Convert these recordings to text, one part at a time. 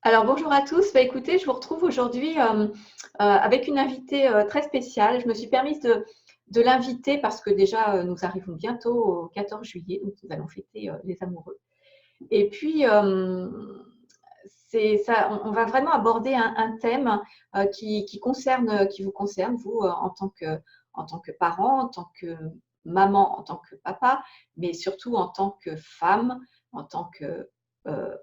Alors bonjour à tous. Écoutez, je vous retrouve aujourd'hui avec une invitée très spéciale. Je me suis permise de l'inviter parce que déjà nous arrivons bientôt au 14 juillet, donc nous allons fêter les amoureux. Et puis c'est ça, on va vraiment aborder un thème qui vous concerne vous en tant que parent, en tant que maman, en tant que papa, mais surtout en tant que femme, en tant que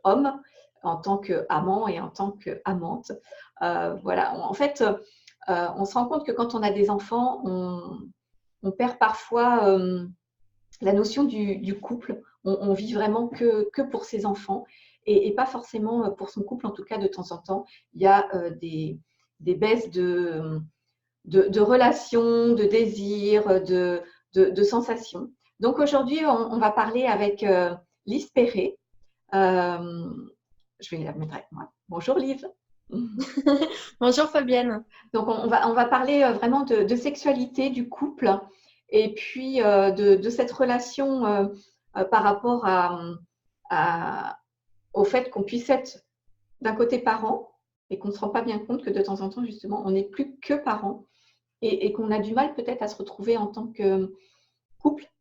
homme, en tant qu'amant et en tant qu'amante. Voilà, en fait, on se rend compte que quand on a des enfants, on perd parfois la notion du couple. On vit vraiment que pour ses enfants et pas forcément pour son couple. En tout cas, de temps en temps, il y a des baisses de relations, de désirs, de sensations. Donc aujourd'hui, on va parler avec Lise Perret. Euh, je vais la mettre avec moi. Bonjour Lise. Bonjour Fabienne. Donc on va parler vraiment de sexualité, du couple et puis de cette relation par rapport au fait qu'on puisse être d'un côté parent et qu'on ne se rend pas bien compte que de temps en temps, justement, on n'est plus que parent et qu'on a du mal peut-être à se retrouver en tant que couple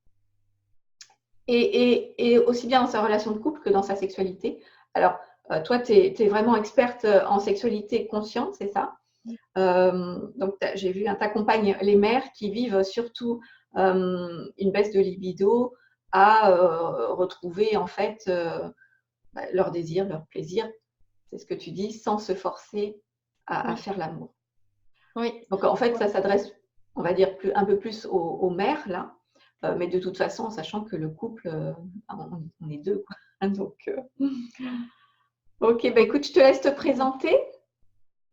et aussi bien dans sa relation de couple que dans sa sexualité. Alors, toi, tu es vraiment experte en sexualité consciente, c'est ça? Donc, j'ai vu, tu accompagnes les mères qui vivent surtout une baisse de libido à retrouver en fait leur désir, leur plaisir, c'est ce que tu dis, sans se forcer à Oui, faire l'amour. oui. Donc, en fait, Ouais. ça s'adresse, on va dire, un peu plus aux mères, là, mais de toute façon, en sachant que le couple, on est deux, quoi. Donc, ok, bah, écoute, je te laisse te présenter.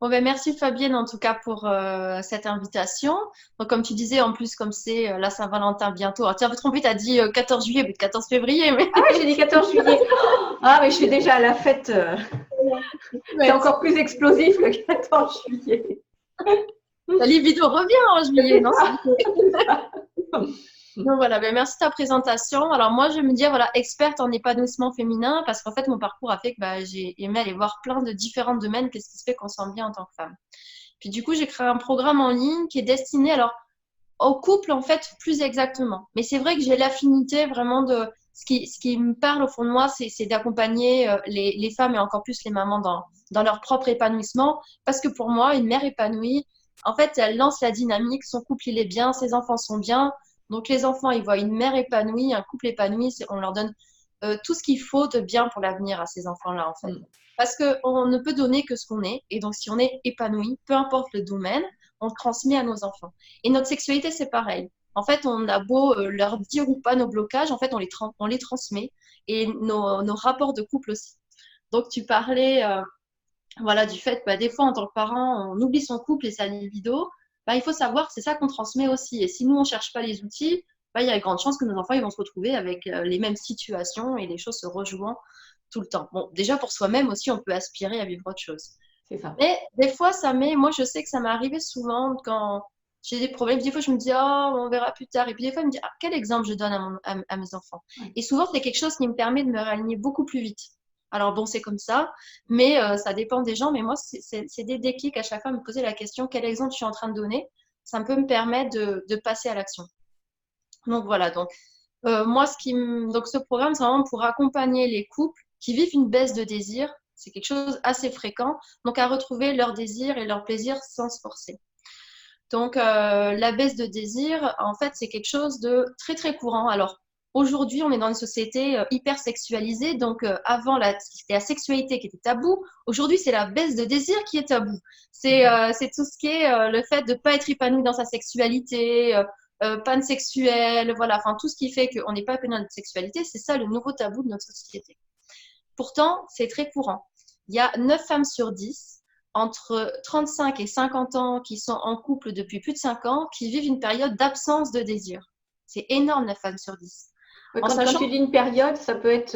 Bon, ben, merci Fabienne en tout cas pour cette invitation. Donc comme tu disais, en plus comme c'est la Saint-Valentin bientôt. Alors, tu as trompé, tu as dit 14 juillet, mais 14 février, mais Ah, j'ai dit 14 juillet. Ah, mais je suis déjà à la fête. C'est ouais, encore plus explosif le 14 juillet. la libido revient en juillet, C'est non? ça, c'est ça. Donc voilà, ben merci de ta présentation. Alors moi, je vais me dire, voilà, experte en épanouissement féminin, parce qu'en fait, mon parcours a fait que bah, j'ai aimé aller voir plein de différents domaines, qu'est-ce qui se fait qu'on sent bien en tant que femme. Puis du coup, j'ai créé un programme en ligne qui est destiné, alors au couple, en fait, plus exactement. Mais c'est vrai que j'ai l'affinité vraiment de... ce qui me parle au fond de moi, c'est d'accompagner les femmes et encore plus les mamans dans leur propre épanouissement. Parce que pour moi, une mère épanouie, en fait, elle lance la dynamique, son couple, il est bien, ses enfants sont bien. Donc les enfants, ils voient une mère épanouie, un couple épanoui, on leur donne tout ce qu'il faut de bien pour l'avenir à ces enfants-là, en fait. Parce qu'on ne peut donner que ce qu'on est. Et donc, si on est épanoui, peu importe le domaine, on le transmet à nos enfants. Et notre sexualité, c'est pareil. En fait, on a beau leur dire ou pas nos blocages, en fait, on les transmet et nos rapports de couple aussi. Donc, tu parlais voilà, du fait que bah, des fois, en tant que parent, on oublie son couple et sa libido. Bah, il faut savoir que c'est ça qu'on transmet aussi. Et si nous, on ne cherche pas les outils, bah, il y a de grandes chances que nos enfants ils vont se retrouver avec les mêmes situations et les choses se rejouant tout le temps. Bon, déjà pour soi-même aussi, on peut aspirer à vivre autre chose. C'est ça. Mais des fois, moi, je sais que ça m'est arrivé souvent quand j'ai des problèmes. Des fois, je me dis, oh, on verra plus tard. Et puis, des fois, je me dis, ah, quel exemple je donne à mes enfants? Ouais. Et souvent, c'est quelque chose qui me permet de me réaligner beaucoup plus vite. Alors, bon, c'est comme ça, mais ça dépend des gens. Mais moi, c'est des déclics à chaque fois, me poser la question, quel exemple je suis en train de donner? Ça peut me permettre de passer à l'action. Donc, voilà. Donc, moi, donc ce programme, c'est vraiment pour accompagner les couples qui vivent une baisse de désir. C'est quelque chose assez fréquent. Donc, à retrouver leur désir et leur plaisir sans se forcer. Donc, la baisse de désir, en fait, c'est quelque chose de très, très courant. Alors, aujourd'hui, on est dans une société hyper sexualisée. Donc, avant, c'était la sexualité qui était tabou. Aujourd'hui, c'est la baisse de désir qui est tabou. C'est tout ce qui est le fait de ne pas être épanoui dans sa sexualité, pansexuel, voilà. Enfin, tout ce qui fait qu'on n'est pas épanoui dans notre sexualité, c'est ça le nouveau tabou de notre société. Pourtant, c'est très courant. Il y a 9 femmes sur 10 entre 35 et 50 ans qui sont en couple depuis plus de 5 ans qui vivent une période d'absence de désir. C'est énorme, 9 femmes sur 10. Ouais, En quand sachant tu que dis une période, ça peut être.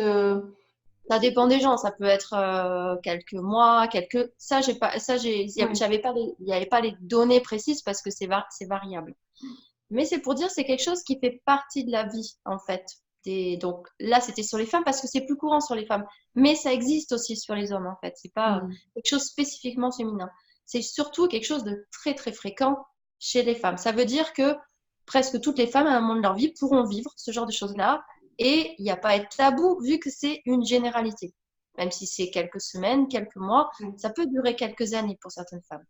ça dépend des gens, ça peut être quelques mois, quelques. Ça, j'ai pas, ça, Ouais. j'avais pas il n'y avait pas les données précises parce que c'est variable. Mais c'est pour dire, c'est quelque chose qui fait partie de la vie, en fait, Donc là, c'était sur les femmes parce que c'est plus courant sur les femmes. Mais ça existe aussi sur les hommes, en fait. C'est pas quelque chose spécifiquement féminin. C'est surtout quelque chose de très, très fréquent chez les femmes. Ça veut dire que presque toutes les femmes, à un moment de leur vie, pourront vivre ce genre de choses-là. Et il n'y a pas à être tabou vu que c'est une généralité. Même si c'est quelques semaines, quelques mois, ça peut durer quelques années pour certaines femmes.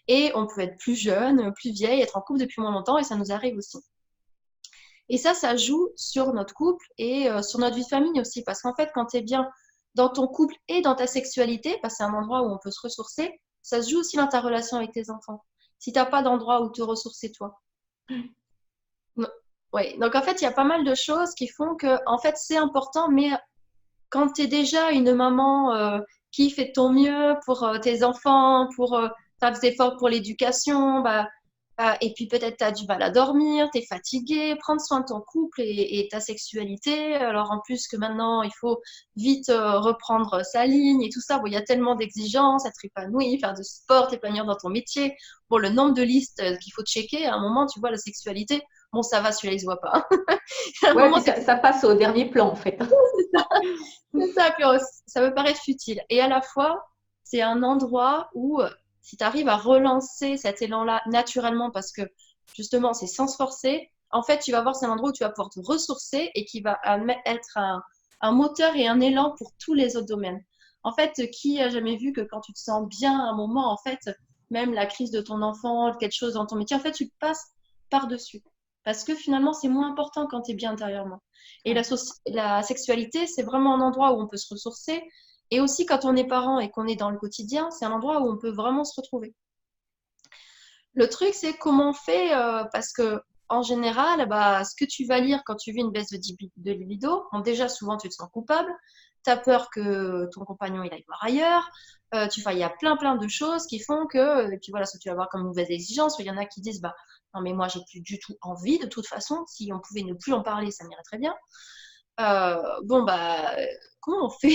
Et on peut être plus jeune, plus vieille, être en couple depuis moins longtemps, et ça nous arrive aussi. Et ça joue sur notre couple et sur notre vie de famille aussi. Parce qu'en fait, quand tu es bien dans ton couple et dans ta sexualité, parce que c'est un endroit où on peut se ressourcer, ça se joue aussi dans ta relation avec tes enfants. Si tu n'as pas d'endroit où te ressourcer toi. Ouais. Donc en fait, il y a pas mal de choses qui font que, en fait, c'est important, mais quand tu es déjà une maman qui fait de ton mieux pour tes enfants, pour faire des efforts pour l'éducation, et puis peut-être tu as du mal à dormir, tu es fatigué, prendre soin de ton couple et ta sexualité. Alors en plus que maintenant, il faut vite reprendre sa ligne et tout ça. Bon, il y a tellement d'exigences, être épanoui, faire du sport, t'épanouir dans ton métier. Bon, le nombre de listes qu'il faut checker, à un moment, tu vois, la sexualité, bon, ça va, celui-là, il se voit pas. Ouais, moment, ça passe au dernier plan, en fait. C'est ça, puis ça me paraît futile. Et à la fois, c'est un endroit où, si tu arrives à relancer cet élan-là naturellement, parce que justement, c'est sans se forcer, en fait, tu vas voir, c'est un endroit où tu vas pouvoir te ressourcer et qui va être un moteur et un élan pour tous les autres domaines. En fait, qui a jamais vu que quand tu te sens bien à un moment, en fait, même la crise de ton enfant, quelque chose dans ton métier, en fait, tu passes par-dessus. Parce que finalement, c'est moins important quand tu es bien intérieurement. Et la sexualité, c'est vraiment un endroit où on peut se ressourcer. Et aussi, quand on est parent et qu'on est dans le quotidien, c'est un endroit où on peut vraiment se retrouver. Le truc, c'est comment on fait, parce que en général, ce que tu vas lire quand tu vis une baisse de libido, bon, déjà, souvent, tu te sens coupable. Tu as peur que ton compagnon il aille voir ailleurs. Il y a plein de choses qui font que, et puis voilà, ce que tu vas avoir comme mauvaise exigence. Il y en a qui disent, non, mais moi, j'ai plus du tout envie, de toute façon. Si on pouvait ne plus en parler, ça m'irait très bien. Comment on fait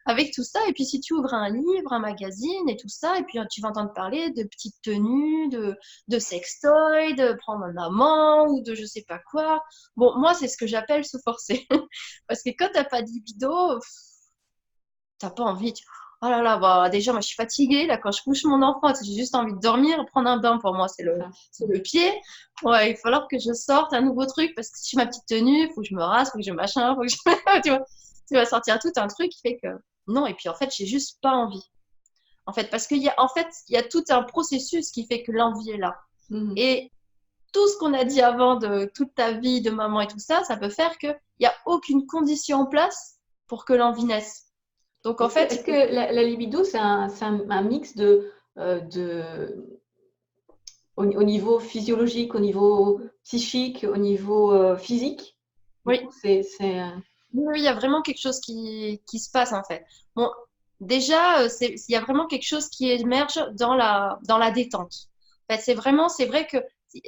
avec tout ça? Et puis, si tu ouvres un livre, un magazine et tout ça, et puis tu vas entendre parler de petites tenues, de sextoy, de prendre un amant ou de je sais pas quoi. Bon, moi, c'est ce que j'appelle se forcer. Parce que quand t'as pas de libido, t'as pas envie. Oh là là, déjà, moi, je suis fatiguée. Là, quand je couche mon enfant, j'ai juste envie de dormir. Prendre un bain, pour moi, c'est le pied. Ouais, il va falloir que je sorte un nouveau truc parce que si je suis ma petite tenue, il faut que je me rase, il faut que je machin, faut que je... tu vas sortir tout un truc qui fait que non. Et puis, en fait, j'ai juste pas envie. En fait, parce qu'il y a tout un processus qui fait que l'envie est là. Et tout ce qu'on a dit avant de toute ta vie de maman et tout ça, ça peut faire qu'il n'y a aucune condition en place pour que l'envie naisse. Donc, en fait, est-ce que la libido, c'est un mix au niveau physiologique, au niveau psychique, au niveau physique? Oui. Oui, il y a vraiment quelque chose qui se passe en fait. Bon, déjà, il y a vraiment quelque chose qui émerge dans la détente. En fait, c'est vrai que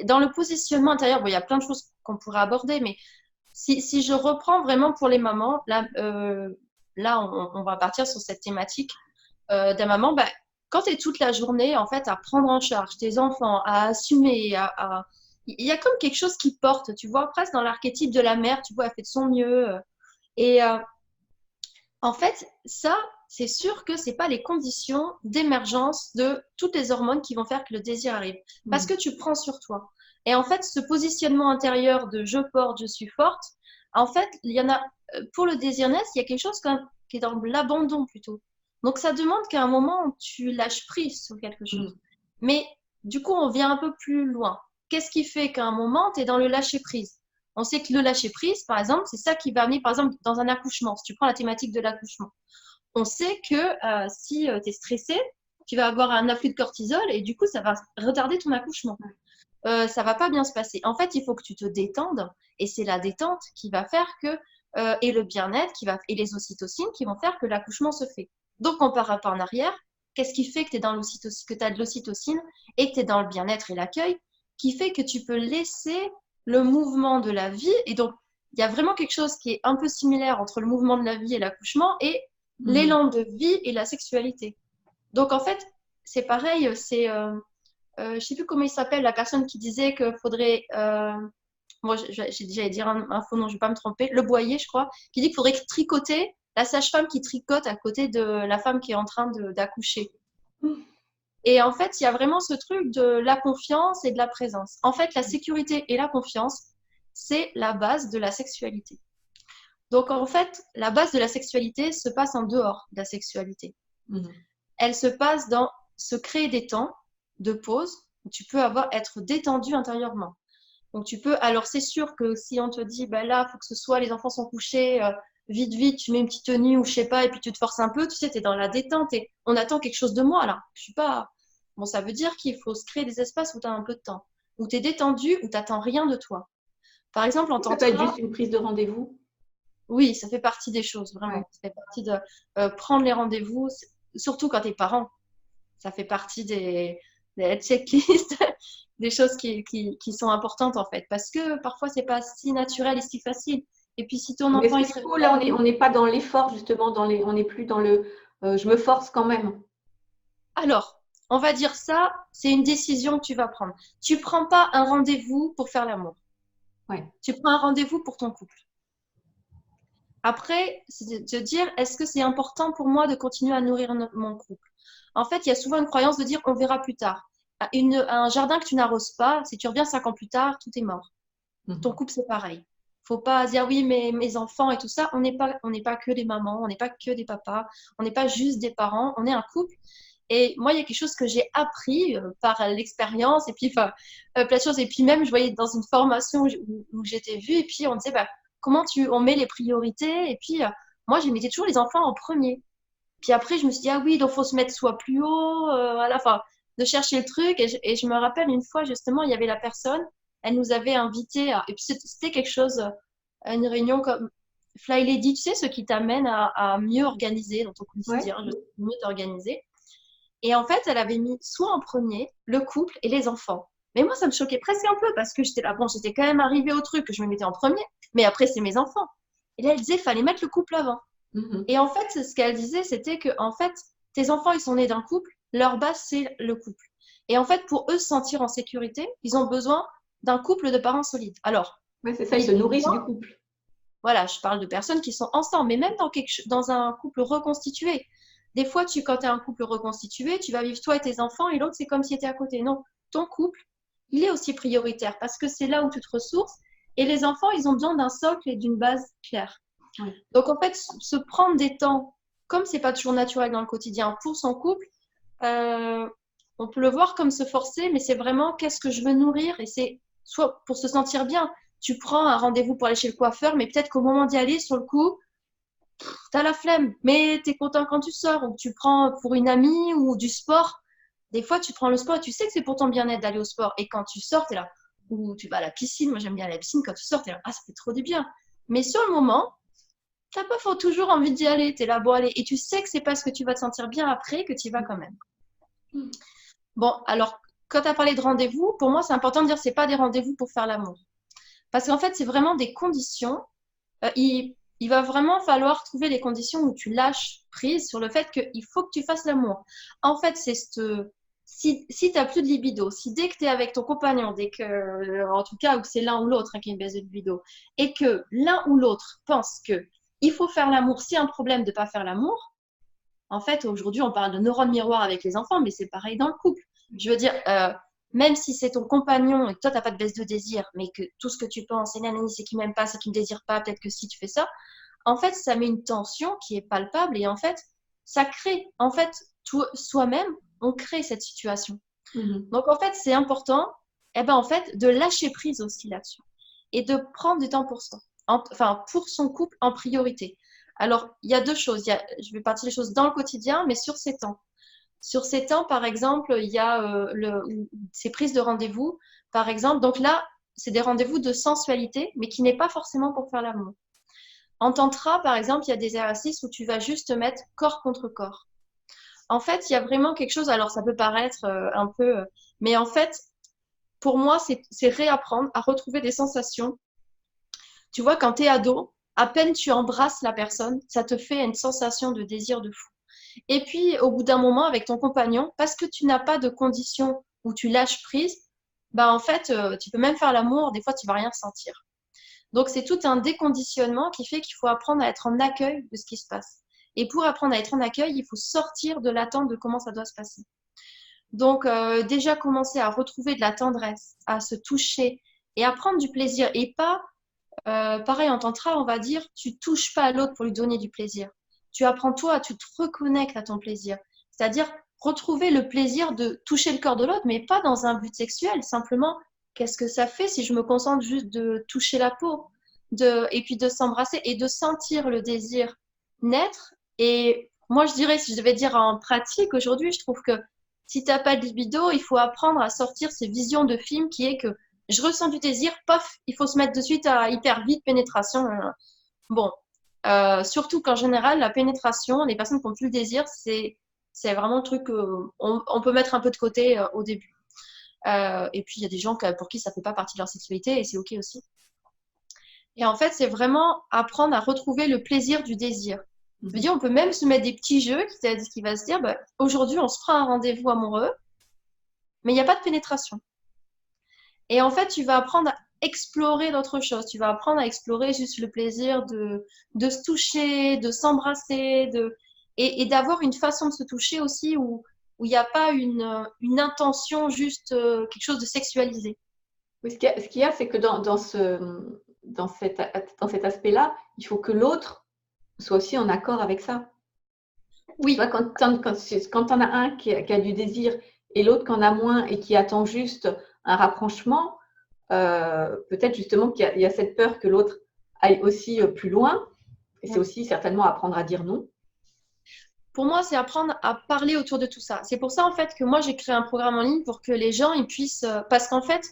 dans le positionnement intérieur, bon, il y a plein de choses qu'on pourrait aborder, mais si je reprends vraiment pour les mamans, là on va partir sur cette thématique d'un maman, quand tu es toute la journée en fait à prendre en charge tes enfants, à assumer, il y a comme quelque chose qui porte, tu vois, presque dans l'archétype de la mère, tu vois, elle fait de son mieux. Et en fait, ça, c'est sûr que c'est pas les conditions d'émergence de toutes les hormones qui vont faire que le désir arrive. Parce que tu prends sur toi. Et en fait, ce positionnement intérieur de je porte, je suis forte, en fait, il y en a, pour le désir naissance, il y a quelque chose qui est dans l'abandon plutôt. Donc, ça demande qu'à un moment, tu lâches prise sur quelque chose. Mais du coup, on vient un peu plus loin. Qu'est-ce qui fait qu'à un moment, tu es dans le lâcher prise? On sait que le lâcher prise, par exemple, c'est ça qui va amener, par exemple, dans un accouchement. Si tu prends la thématique de l'accouchement, on sait que si tu es stressé, tu vas avoir un afflux de cortisol et du coup, ça va retarder ton accouchement. Ça va pas bien se passer. En fait, il faut que tu te détendes et c'est la détente qui va faire que, et le bien-être et les ocytocines qui vont faire que l'accouchement se fait. Donc, on part un pas en arrière. Qu'est-ce qui fait que tu as de l'ocytocine et que tu es dans le bien-être et l'accueil, qui fait que tu peux laisser le mouvement de la vie. Et donc, il y a vraiment quelque chose qui est un peu similaire entre le mouvement de la vie et l'accouchement et l'élan de vie et la sexualité. Donc, en fait, c'est pareil, je ne sais plus comment il s'appelle, la personne qui disait qu'il faudrait moi j'allais dire un faux nom, je ne vais pas me tromper, Le Boyer, je crois, qui dit qu'il faudrait tricoter la sage-femme qui tricote à côté de la femme qui est en train d'accoucher. Et en fait, il y a vraiment ce truc de la confiance et de la présence. En fait, la sécurité et la confiance, c'est la base de la sexualité. Donc, en fait, la base de la sexualité se passe en dehors de la sexualité. Elle se passe dans se créer des temps de pause où tu peux être détendu intérieurement. Donc, alors c'est sûr que si on te dit, bah là, il faut que ce soit, les enfants sont couchés, vite, vite, tu mets une petite tenue ou je sais pas, et puis tu te forces un peu, tu sais, tu es dans la détente et on attend quelque chose de moi là. Je suis pas. Bon, ça veut dire qu'il faut se créer des espaces où tu as un peu de temps, où tu es détendu, où tu n'attends rien de toi. Par exemple, en Ça peut être tantra, juste une prise de rendez-vous. oui, ça fait partie des choses, vraiment. Ouais. Ça fait partie de prendre les rendez-vous, surtout quand tu es parent. Ça fait partie des checklists, des choses qui sont importantes en fait. Parce que parfois, c'est pas si naturel et si facile. Et puis, si ton Mais enfant, est-ce il que se du coup, réveille. là, on n'est pas dans l'effort, justement, on n'est plus dans le je me force quand même. Alors, on va dire ça, c'est une décision que tu vas prendre. Tu prends pas un rendez-vous pour faire l'amour. Ouais. Tu prends un rendez-vous pour ton couple. Après, c'est de dire, est-ce que c'est important pour moi de continuer à nourrir mon couple? En fait, il y a souvent une croyance de dire, on verra plus tard. Un jardin que tu n'arroses pas, si tu reviens 5 ans plus tard, tout est mort. Ton couple, c'est pareil. Faut pas dire, oui, mais mes enfants et tout ça, on n'est pas que des mamans, on n'est pas que des papas, on n'est pas juste des parents, on est un couple. Et moi, il y a quelque chose que j'ai appris par l'expérience et puis plein de choses. Et puis même, je voyais dans une formation où j'étais vue et puis on disait, bah, comment on met les priorités. Et puis moi, je mettais toujours les enfants en premier. Puis après, je me suis dit, ah oui, donc faut se mettre soit plus haut, voilà, enfin, de chercher le truc. Et je me rappelle une fois, justement, il y avait la personne, elle nous avait invités, et puis c'était quelque chose, une réunion comme Fly Lady, tu sais, ceux qui t'amènent à mieux organiser dans ton Ouais. quotidien, mieux t'organiser. Et en fait, elle avait mis soit en premier le couple et les enfants. Mais moi, ça me choquait presque un peu parce que j'étais là, bon, j'étais quand même arrivée au truc que je me mettais en premier, mais après, c'est mes enfants. Et là, elle disait, fallait mettre le couple avant. Et en fait, ce qu'elle disait, c'était que, en fait, tes enfants, ils sont nés d'un couple, leur base, c'est le couple. Et en fait, pour eux se sentir en sécurité, ils ont besoin d'un couple de parents solides. Alors, Ouais, c'est ça, ils se nourrissent du couple. voilà, je parle de personnes qui sont ensemble, mais même dans un couple reconstitué. Des fois, quand tu es un couple reconstitué, tu vas vivre toi et tes enfants, et l'autre, c'est comme s'il était à côté. Non, ton couple, il est aussi prioritaire parce que c'est là où tu te ressources. Et les enfants, ils ont besoin d'un socle et d'une base claire. Ouais. Donc, en fait, se prendre des temps, comme c'est pas toujours naturel dans le quotidien, pour son couple, on peut le voir comme se forcer, mais c'est vraiment qu'est-ce que je veux nourrir, et c'est soit pour se sentir bien. Tu prends un rendez-vous pour aller chez le coiffeur, mais peut-être qu'au moment d'y aller, sur le coup, t'as la flemme, mais t'es content quand tu sors, ou tu prends pour une amie ou du sport. Des fois, tu prends le sport et tu sais que c'est pour ton bien-être d'aller au sport. Et quand tu sors, t'es là. Ou tu vas à la piscine. Moi, j'aime bien la piscine. Quand tu sors, t'es là. Ah, ça fait trop du bien. Mais sur le moment, t'as pas toujours envie d'y aller. T'es là, bon, allez. Et tu sais que c'est parce que tu vas te sentir bien après que tu y vas quand même. Bon, alors, quand tu as parlé de rendez-vous, pour moi, c'est important de dire que ce n'est pas des rendez-vous pour faire l'amour. Parce qu'en fait, c'est vraiment des conditions. Il va vraiment falloir trouver des conditions où tu lâches prise sur le fait qu'il faut que tu fasses l'amour. En fait, si tu n'as plus de libido, si dès que tu es avec ton compagnon, en tout cas, où c'est l'un ou l'autre qui a une baisse de libido, et que l'un ou l'autre pense qu'il faut faire l'amour, c'est un problème de ne pas faire l'amour. En fait, aujourd'hui, on parle de neurones miroirs avec les enfants, mais c'est pareil dans le couple. Je veux dire, même si c'est ton compagnon et que toi, tu n'as pas de baisse de désir, mais que tout ce que tu penses, c'est qu'il ne m'aime pas, c'est qu'il ne me désire pas, peut-être que si tu fais ça, en fait, ça met une tension qui est palpable et en fait, ça crée, en fait, soi-même, on crée cette situation. Donc, en fait, c'est important, en fait, de lâcher prise aussi là-dessus et de prendre du temps pour soi, enfin, pour son couple en priorité. Alors, il y a deux choses. Je vais partir des choses dans le quotidien, mais sur ces temps. Sur ces temps, par exemple, il y a ces prises de rendez-vous. Par exemple, donc là, c'est des rendez-vous de sensualité, mais qui n'est pas forcément pour faire l'amour. En tantra, par exemple, il y a des exercices où tu vas juste te mettre corps contre corps. En fait, il y a vraiment quelque chose, alors ça peut paraître un peu, mais en fait, pour moi, c'est réapprendre à retrouver des sensations. Tu vois, quand tu es ado, à peine tu embrasses la personne, ça te fait une sensation de désir de fou. Et puis, au bout d'un moment, avec ton compagnon, parce que tu n'as pas de conditions où tu lâches prise, bah en fait, tu peux même faire l'amour, des fois tu vas rien ressentir. Donc c'est tout un déconditionnement qui fait qu'il faut apprendre à être en accueil de ce qui se passe. Et pour apprendre à être en accueil, il faut sortir de l'attente de comment ça doit se passer. Donc déjà commencer à retrouver de la tendresse, à se toucher et à prendre du plaisir. Et pas, pareil en tantra, on va dire, tu touches pas à l'autre pour lui donner du plaisir. Tu apprends toi, tu te reconnectes à ton plaisir. C'est-à-dire retrouver le plaisir de toucher le corps de l'autre, mais pas dans un but sexuel. Simplement, qu'est-ce que ça fait si je me concentre juste de toucher la peau et puis de s'embrasser et de sentir le désir naître. Et moi, je dirais, si je devais dire en pratique aujourd'hui, je trouve que si t'as pas de libido, il faut apprendre à sortir ces visions de films qui est que je ressens du désir, paf, il faut se mettre de suite à hyper vite pénétration. Bon, surtout qu'en général, la pénétration, les personnes qui ont plus le désir, c'est vraiment le truc qu'on peut mettre un peu de côté au début. Et puis il y a des gens pour qui ça fait pas partie de leur sexualité et c'est ok aussi. Et en fait, c'est vraiment apprendre à retrouver le plaisir du désir. Je veux dire, on peut même se mettre des petits jeux qui va se dire, bah, aujourd'hui, on se prend un rendez-vous amoureux, mais il n'y a pas de pénétration. Et en fait, tu vas apprendre à explorer d'autres choses. Tu vas apprendre à explorer juste le plaisir de se toucher, de s'embrasser, et d'avoir une façon de se toucher aussi où il n'y a pas une intention, juste quelque chose de sexualisé. Oui, ce qu'il y a, c'est que dans cet aspect-là, il faut que l'autre soit aussi en accord avec ça. Oui. Tu vois, quand on a un qui a du désir et l'autre qui en a moins et qui attend juste un rapprochement, peut-être justement qu'il y a cette peur que l'autre aille aussi plus loin. Et c'est aussi certainement apprendre à dire non. Pour moi, c'est apprendre à parler autour de tout ça. C'est pour ça, en fait, que moi, j'ai créé un programme en ligne pour que les gens ils puissent. Parce qu'en fait,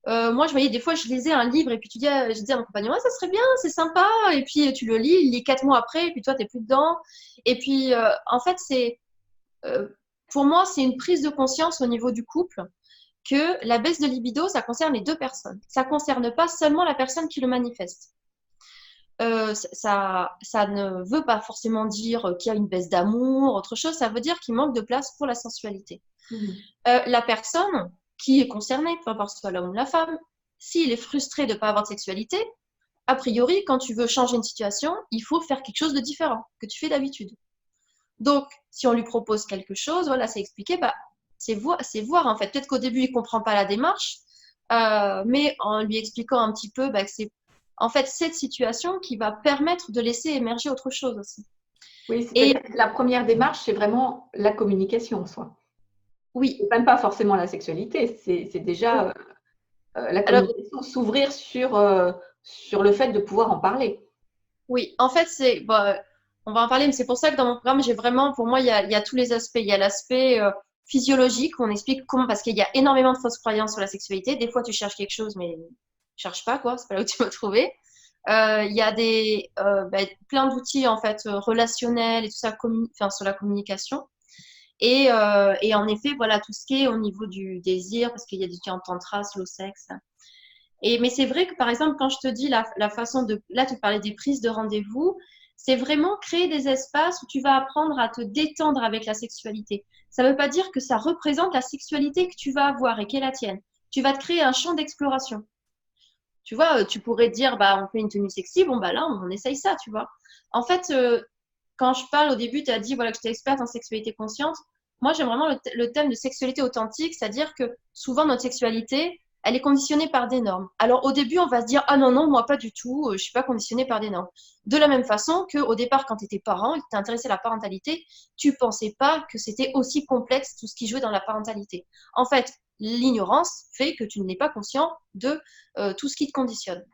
moi, je voyais des fois, je lisais un livre et puis je disais à mon compagnon, ouais, ça serait bien, c'est sympa. Et puis tu le lis, il lit 4 mois après, et puis toi, t'es plus dedans. Et puis, en fait, pour moi, c'est une prise de conscience au niveau du couple que la baisse de libido, ça concerne les deux personnes. Ça concerne pas seulement la personne qui le manifeste. Ça ne veut pas forcément dire qu'il y a une baisse d'amour, autre chose. Ça veut dire qu'il manque de place pour la sensualité. La personne qui est concernée, peu importe soit l'homme ou la femme, s'il est frustré de ne pas avoir de sexualité, a priori, quand tu veux changer une situation, il faut faire quelque chose de différent que tu fais d'habitude. Donc, si on lui propose quelque chose, voilà, c'est expliqué, bah, c'est voir en fait. Peut-être qu'au début, il ne comprend pas la démarche, mais en lui expliquant un petit peu bah, que c'est en fait cette situation qui va permettre de laisser émerger autre chose aussi. Oui, c'est-à-dire que la première démarche, c'est vraiment la communication en soi. Oui. C'est même pas forcément la sexualité, c'est déjà la communication, s'ouvrir sur le fait de pouvoir en parler. Oui, en fait, on va en parler, mais c'est pour ça que dans mon programme, j'ai vraiment, pour moi, il y a tous les aspects. Il y a l'aspect physiologique, où on explique comment, parce qu'il y a énormément de fausses croyances sur la sexualité. Des fois, tu cherches quelque chose, mais cherche pas, quoi. C'est pas là où tu vas trouver. Il y a plein d'outils, en fait, relationnels et tout ça, sur la communication. Et en effet, voilà, tout ce qui est au niveau du désir, parce qu'il y a des outils en tantra, slow sex. Mais c'est vrai que, par exemple, quand je te dis la façon de... Là, tu parlais des prises de rendez-vous. C'est vraiment créer des espaces où tu vas apprendre à te détendre avec la sexualité. Ça ne veut pas dire que ça représente la sexualité que tu vas avoir et qui est la tienne. Tu vas te créer un champ d'exploration. Tu vois, tu pourrais te dire, bah, on fait une tenue sexy. Bon, bah là, on essaye ça, tu vois. En fait, quand je parle au début, tu as dit voilà, que j'étais experte en sexualité consciente. Moi, j'aime vraiment le thème de sexualité authentique, c'est-à-dire que souvent, notre sexualité, elle est conditionnée par des normes. Alors au début, on va se dire ah non, non, moi pas du tout, je ne suis pas conditionnée par des normes. De la même façon qu'au départ, quand tu étais parent et que tu t'es intéressé à la parentalité, tu ne pensais pas que c'était aussi complexe tout ce qui jouait dans la parentalité. En fait, l'ignorance fait que tu n'es pas conscient de tout ce qui te conditionne.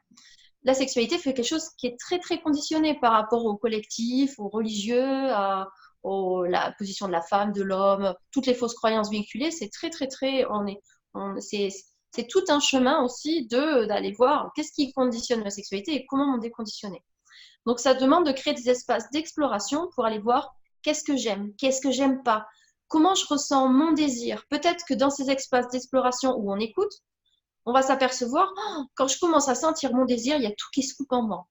La sexualité fait quelque chose qui est très très conditionné par rapport au collectif, au religieux, à la position de la femme, de l'homme, toutes les fausses croyances véhiculées, c'est très très très, c'est tout un chemin aussi d'aller voir qu'est-ce qui conditionne la sexualité et comment m'en déconditionner. Donc ça demande de créer des espaces d'exploration pour aller voir qu'est-ce que j'aime pas, comment je ressens mon désir. Peut-être que dans ces espaces d'exploration où on écoute, on va s'apercevoir, quand je commence à sentir mon désir, il y a tout qui se coupe en moi.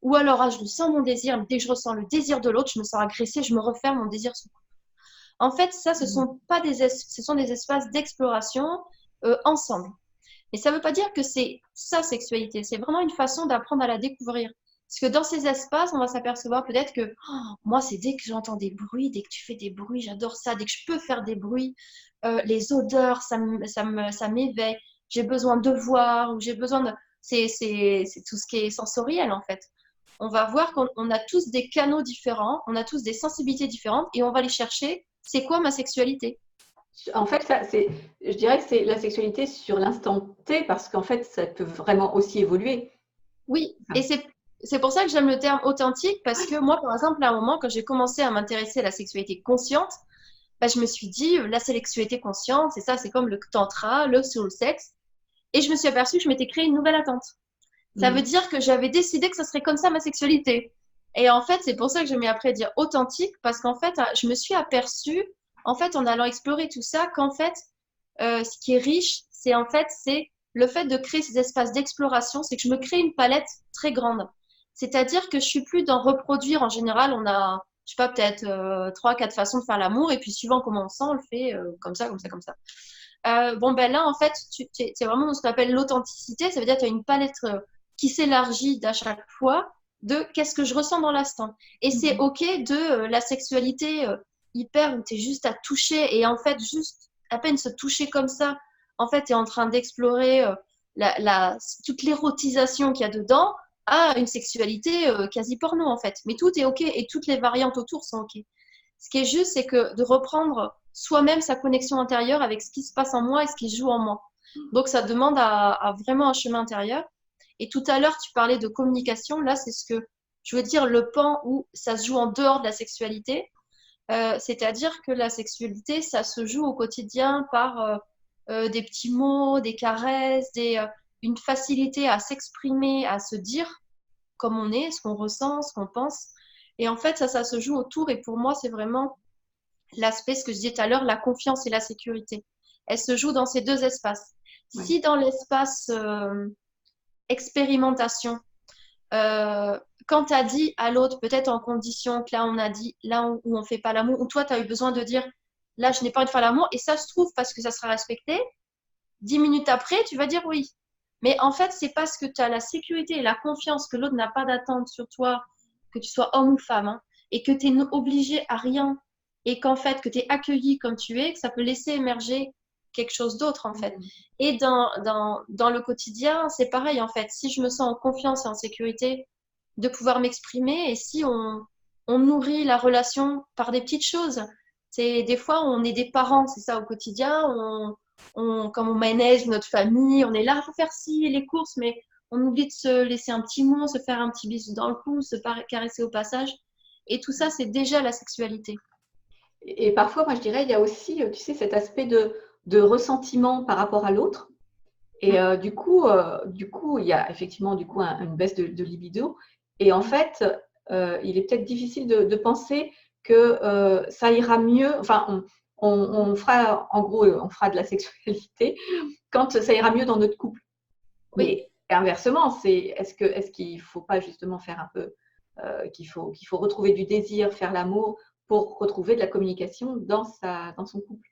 Ou alors, je sens mon désir, mais dès que je ressens le désir de l'autre, je me sens agressée, je me referme, mon désir se coupe. En fait, ça, ce sont des espaces d'exploration ensemble. Et ça ne veut pas dire que c'est sa sexualité, c'est vraiment une façon d'apprendre à la découvrir. Parce que dans ces espaces, on va s'apercevoir peut-être que moi, c'est dès que j'entends des bruits, dès que tu fais des bruits, j'adore ça, dès que je peux faire des bruits, les odeurs, ça m'éveille, j'ai besoin de voir, ou j'ai besoin de... C'est tout ce qui est sensoriel en fait. On va voir qu'on a tous des canaux différents, on a tous des sensibilités différentes et on va les chercher. C'est quoi ma sexualité? En fait, je dirais que c'est la sexualité sur l'instant T parce qu'en fait, ça peut vraiment aussi évoluer. Oui, et c'est pour ça que j'aime le terme authentique parce que moi, par exemple, à un moment, quand j'ai commencé à m'intéresser à la sexualité consciente, bah, je me suis dit, la sexualité consciente, c'est ça, c'est comme le tantra, le soul sex. Et je me suis aperçue que je m'étais créé une nouvelle attente. Ça veut dire que j'avais décidé que ce serait comme ça ma sexualité. Et en fait, c'est pour ça que je mets après dire authentique, parce qu'en fait, je me suis aperçue, en fait, en allant explorer tout ça, qu'en fait, ce qui est riche, c'est le fait de créer ces espaces d'exploration, c'est que je me crée une palette très grande. C'est-à-dire que je suis plus dans reproduire. En général, on a, je sais pas, peut-être 3, 4 façons de faire l'amour, et puis suivant comment on sent, on le fait comme ça, comme ça, comme ça. Bon, ben là, en fait, c'est vraiment ce qu'on appelle l'authenticité. Ça veut dire que tu as une palette qui s'élargit à chaque fois de qu'est-ce que je ressens dans l'instant. Et c'est OK de la sexualité hyper où tu es juste à toucher et en fait, juste à peine se toucher comme ça, en fait, tu es en train d'explorer toute l'érotisation qu'il y a dedans à une sexualité quasi porno, en fait. Mais tout est OK et toutes les variantes autour sont OK. Ce qui est juste, c'est que de reprendre soi-même sa connexion intérieure avec ce qui se passe en moi et ce qui se joue en moi. Donc, ça demande à vraiment un chemin intérieur. Et tout à l'heure, tu parlais de communication. Là, c'est ce que je veux dire, le pan où ça se joue en dehors de la sexualité. C'est-à-dire que la sexualité, ça se joue au quotidien par des petits mots, des caresses, une facilité à s'exprimer, à se dire comme on est, ce qu'on ressent, ce qu'on pense. Et en fait, ça se joue autour. Et pour moi, c'est vraiment l'aspect, ce que je disais tout à l'heure, la confiance et la sécurité. Elle se joue dans ces deux espaces. Ouais. Si dans l'espace expérimentation, quand tu as dit à l'autre, peut-être en condition que là, on a dit, là où on ne fait pas l'amour, ou toi, tu as eu besoin de dire, là, je n'ai pas envie de faire l'amour, et ça se trouve parce que ça sera respecté, 10 minutes après, tu vas dire oui. Mais en fait, c'est parce que tu as la sécurité et la confiance que l'autre n'a pas d'attente sur toi, que tu sois homme ou femme, hein, et que tu n'es obligé à rien, et qu'en fait, que tu es accueilli comme tu es, que ça peut laisser émerger quelque chose d'autre, en fait. Et dans le quotidien, c'est pareil, en fait. Si je me sens en confiance et en sécurité de pouvoir m'exprimer, et si on nourrit la relation par des petites choses, c'est des fois, on est des parents, c'est ça, au quotidien, comme on manage notre famille, on est là, il faut faire ci, les courses, mais on oublie de se laisser un petit mot, se faire un petit bisou dans le cou, se caresser au passage. Et tout ça, c'est déjà la sexualité. Et parfois, moi, je dirais, il y a aussi, tu sais, cet aspect de ressentiment par rapport à l'autre. Et du coup, il y a effectivement une baisse de libido. Et en fait, il est peut-être difficile de penser que ça ira mieux. Enfin, on fera, en gros, on fera de la sexualité quand ça ira mieux dans notre couple. Oui. Mais inversement, est-ce qu'il ne faut pas justement faire un peu, qu'il faut retrouver du désir, faire l'amour pour retrouver de la communication dans son couple?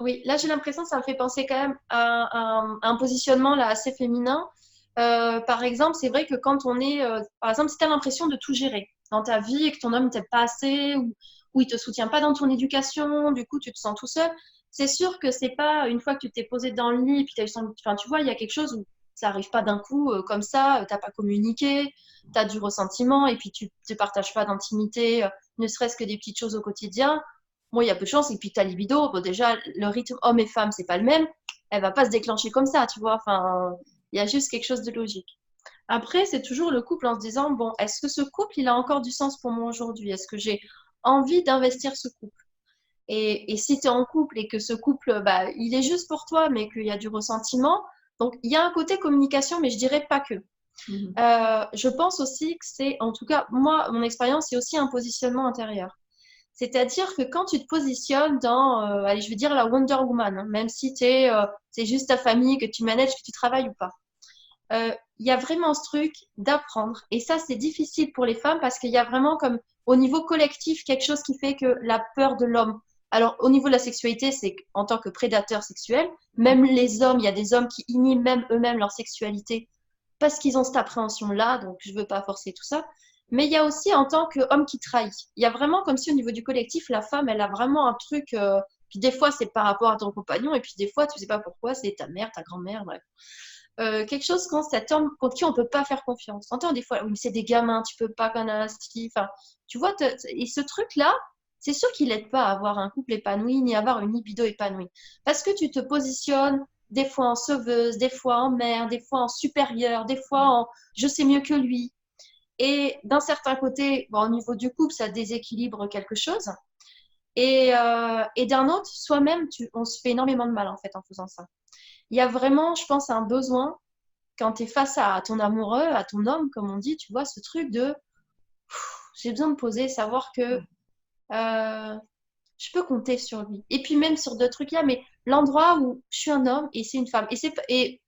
Oui, là j'ai l'impression que ça me fait penser quand même à un positionnement là assez féminin. Par exemple, c'est vrai que quand on est, par exemple, si tu as l'impression de tout gérer dans ta vie et que ton homme ne t'aide pas assez ou il te soutient pas dans ton éducation, du coup tu te sens tout seul, c'est sûr que c'est pas une fois que tu t'es posé dans le lit, puis enfin, tu vois, il y a quelque chose où ça arrive pas d'un coup comme ça, t'as pas communiqué, tu as du ressentiment et puis tu ne partages pas d'intimité, ne serait-ce que des petites choses au quotidien. Bon, il y a peu de chance. Et puis, ta libido, bon, déjà, le rythme homme et femme, c'est pas le même. Elle va pas se déclencher comme ça, tu vois. Enfin, il y a juste quelque chose de logique. Après, c'est toujours le couple en se disant, bon, est-ce que ce couple, il a encore du sens pour moi aujourd'hui? Est-ce que j'ai envie d'investir ce couple? Et si tu es en couple et que ce couple, bah, il est juste pour toi, mais qu'il y a du ressentiment, donc il y a un côté communication, mais je dirais pas que. Je pense aussi que c'est, en tout cas, moi, mon expérience, c'est aussi un positionnement intérieur. C'est-à-dire que quand tu te positionnes dans, allez, je vais dire la Wonder Woman, hein, même si c'est juste ta famille, que tu manages, que tu travailles ou pas, il y a vraiment ce truc d'apprendre. Et ça, c'est difficile pour les femmes parce qu'il y a vraiment comme au niveau collectif quelque chose qui fait que la peur de l'homme, Alors, au niveau de la sexualité, c'est en tant que prédateur sexuel, même les hommes, il y a des hommes qui inhibent même eux-mêmes leur sexualité parce qu'ils ont cette appréhension-là, donc je veux pas forcer tout ça. Mais il y a aussi en tant qu'homme qui trahit. Il y a vraiment comme si au niveau du collectif, la femme, elle a vraiment un truc, puis des fois c'est par rapport à ton compagnon, et puis des fois tu sais pas pourquoi, c'est ta mère, ta grand-mère, bref. Quelque chose quand cet homme contre qui on peut pas faire confiance. T'entends des fois, oui, mais c'est des gamins, tu peux pas qu'on a un style. Enfin, tu vois, et ce truc-là, c'est sûr qu'il n'aide pas à avoir un couple épanoui ni à avoir une libido épanouie. Parce que tu te positionnes des fois en sauveuse, des fois en mère, des fois en supérieure, des fois en je sais mieux que lui. Et d'un certain côté, bon, au niveau du couple, ça déséquilibre quelque chose. Et d'un autre, soi-même, on se fait énormément de mal en fait en faisant ça. Il y a vraiment, je pense, un besoin quand tu es face à ton amoureux, à ton homme, comme on dit, tu vois, ce truc de j'ai besoin de poser, savoir que je peux compter sur lui. Et puis même sur d'autres trucs là, mais l'endroit où je suis un homme et c'est une femme. Et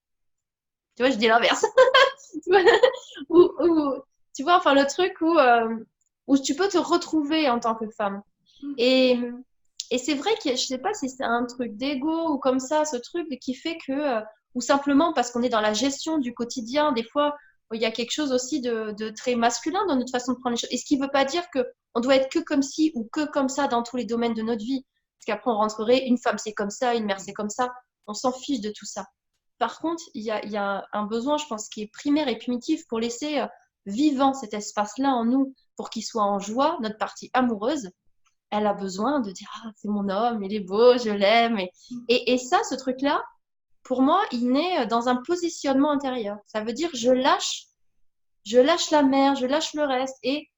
tu vois, je dis l'inverse. Tu vois, tu vois, enfin le truc où tu peux te retrouver en tant que femme. Et, et c'est vrai que je sais pas si c'est un truc d'ego ou comme ça, ce truc qui fait que, ou simplement parce qu'on est dans la gestion du quotidien, des fois, il y a quelque chose aussi de très masculin dans notre façon de prendre les choses. Et ce qui ne veut pas dire que on doit être que comme ci ou que comme ça dans tous les domaines de notre vie. Parce qu'après, on rentrerait, une femme c'est comme ça, une mère c'est comme ça. On s'en fiche de tout ça. Par contre, il y a un besoin, je pense, qui est primaire et primitif pour laisser vivant cet espace-là en nous, pour qu'il soit en joie, notre partie amoureuse elle a besoin de dire ah, c'est mon homme, il est beau, je l'aime. Et ça, ce truc-là, pour moi, il naît dans un positionnement intérieur. Ça veut dire je lâche la mer, je lâche le reste et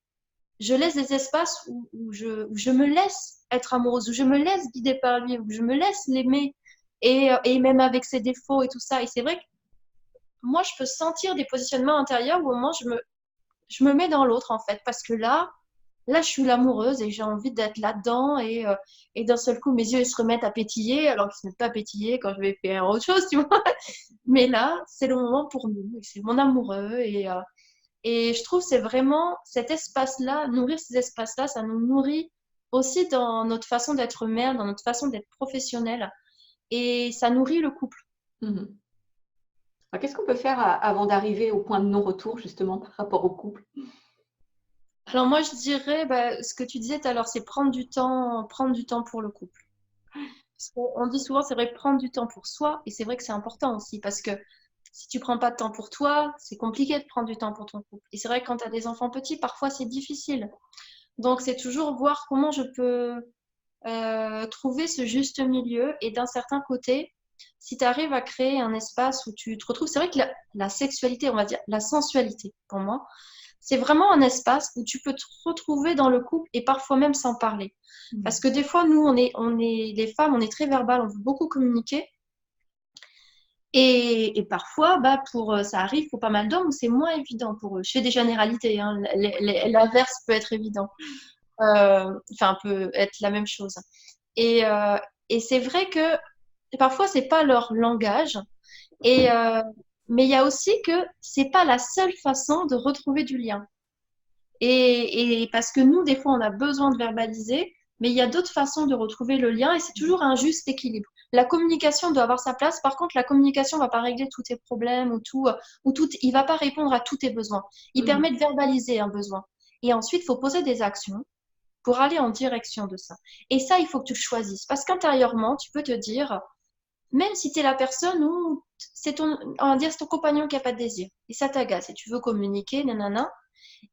je laisse des espaces où je me laisse être amoureuse, où je me laisse guider par lui, où je me laisse l'aimer et même avec ses défauts et tout ça. Et c'est vrai que moi, je peux sentir des positionnements intérieurs où au moment je me mets dans l'autre en fait, parce que là, je suis l'amoureuse et j'ai envie d'être là-dedans et d'un seul coup, mes yeux ils se remettent à pétiller alors qu'ils ne se mettent pas à pétiller quand je vais faire autre chose, tu vois. Mais là, c'est le moment pour nous, et c'est mon amoureux et je trouve que c'est vraiment cet espace-là, nourrir ces espaces-là, ça nous nourrit aussi dans notre façon d'être mère, dans notre façon d'être professionnelle et ça nourrit le couple. Mhm. Alors, qu'est-ce qu'on peut faire avant d'arriver au point de non-retour, justement, par rapport au couple? Alors moi, je dirais, bah, ce que tu disais tout à l'heure, c'est prendre du temps pour le couple. Parce qu'on dit souvent, c'est vrai, prendre du temps pour soi, et c'est vrai que c'est important aussi, parce que si tu prends pas de temps pour toi, c'est compliqué de prendre du temps pour ton couple. Et c'est vrai que quand tu as des enfants petits, parfois c'est difficile. Donc c'est toujours voir comment je peux trouver ce juste milieu, et d'un certain côté, si tu arrives à créer un espace où tu te retrouves, c'est vrai que la sexualité, on va dire, la sensualité, pour moi, c'est vraiment un espace où tu peux te retrouver dans le couple et parfois même sans parler. Parce que des fois, nous, les femmes, on est très verbales, on veut beaucoup communiquer. Et parfois, bah, ça arrive pour pas mal d'hommes où c'est moins évident pour eux. Je fais des généralités, hein. L'inverse peut être évident. Enfin, peut être la même chose. Et, euh, et c'est vrai que parfois, c'est pas leur langage. Et, mais il y a aussi que c'est pas la seule façon de retrouver du lien. Et parce que nous, des fois, on a besoin de verbaliser, mais il y a d'autres façons de retrouver le lien et c'est toujours un juste équilibre. La communication doit avoir sa place. Par contre, la communication ne va pas régler tous tes problèmes il ne va pas répondre à tous tes besoins. Il permet de verbaliser un besoin. Et ensuite, il faut poser des actions pour aller en direction de ça. Et ça, il faut que tu le choisisses. Parce qu'intérieurement, tu peux te dire, même si tu es la personne où on va dire, c'est ton compagnon qui n'a pas de désir, et ça t'agace, et tu veux communiquer, nanana,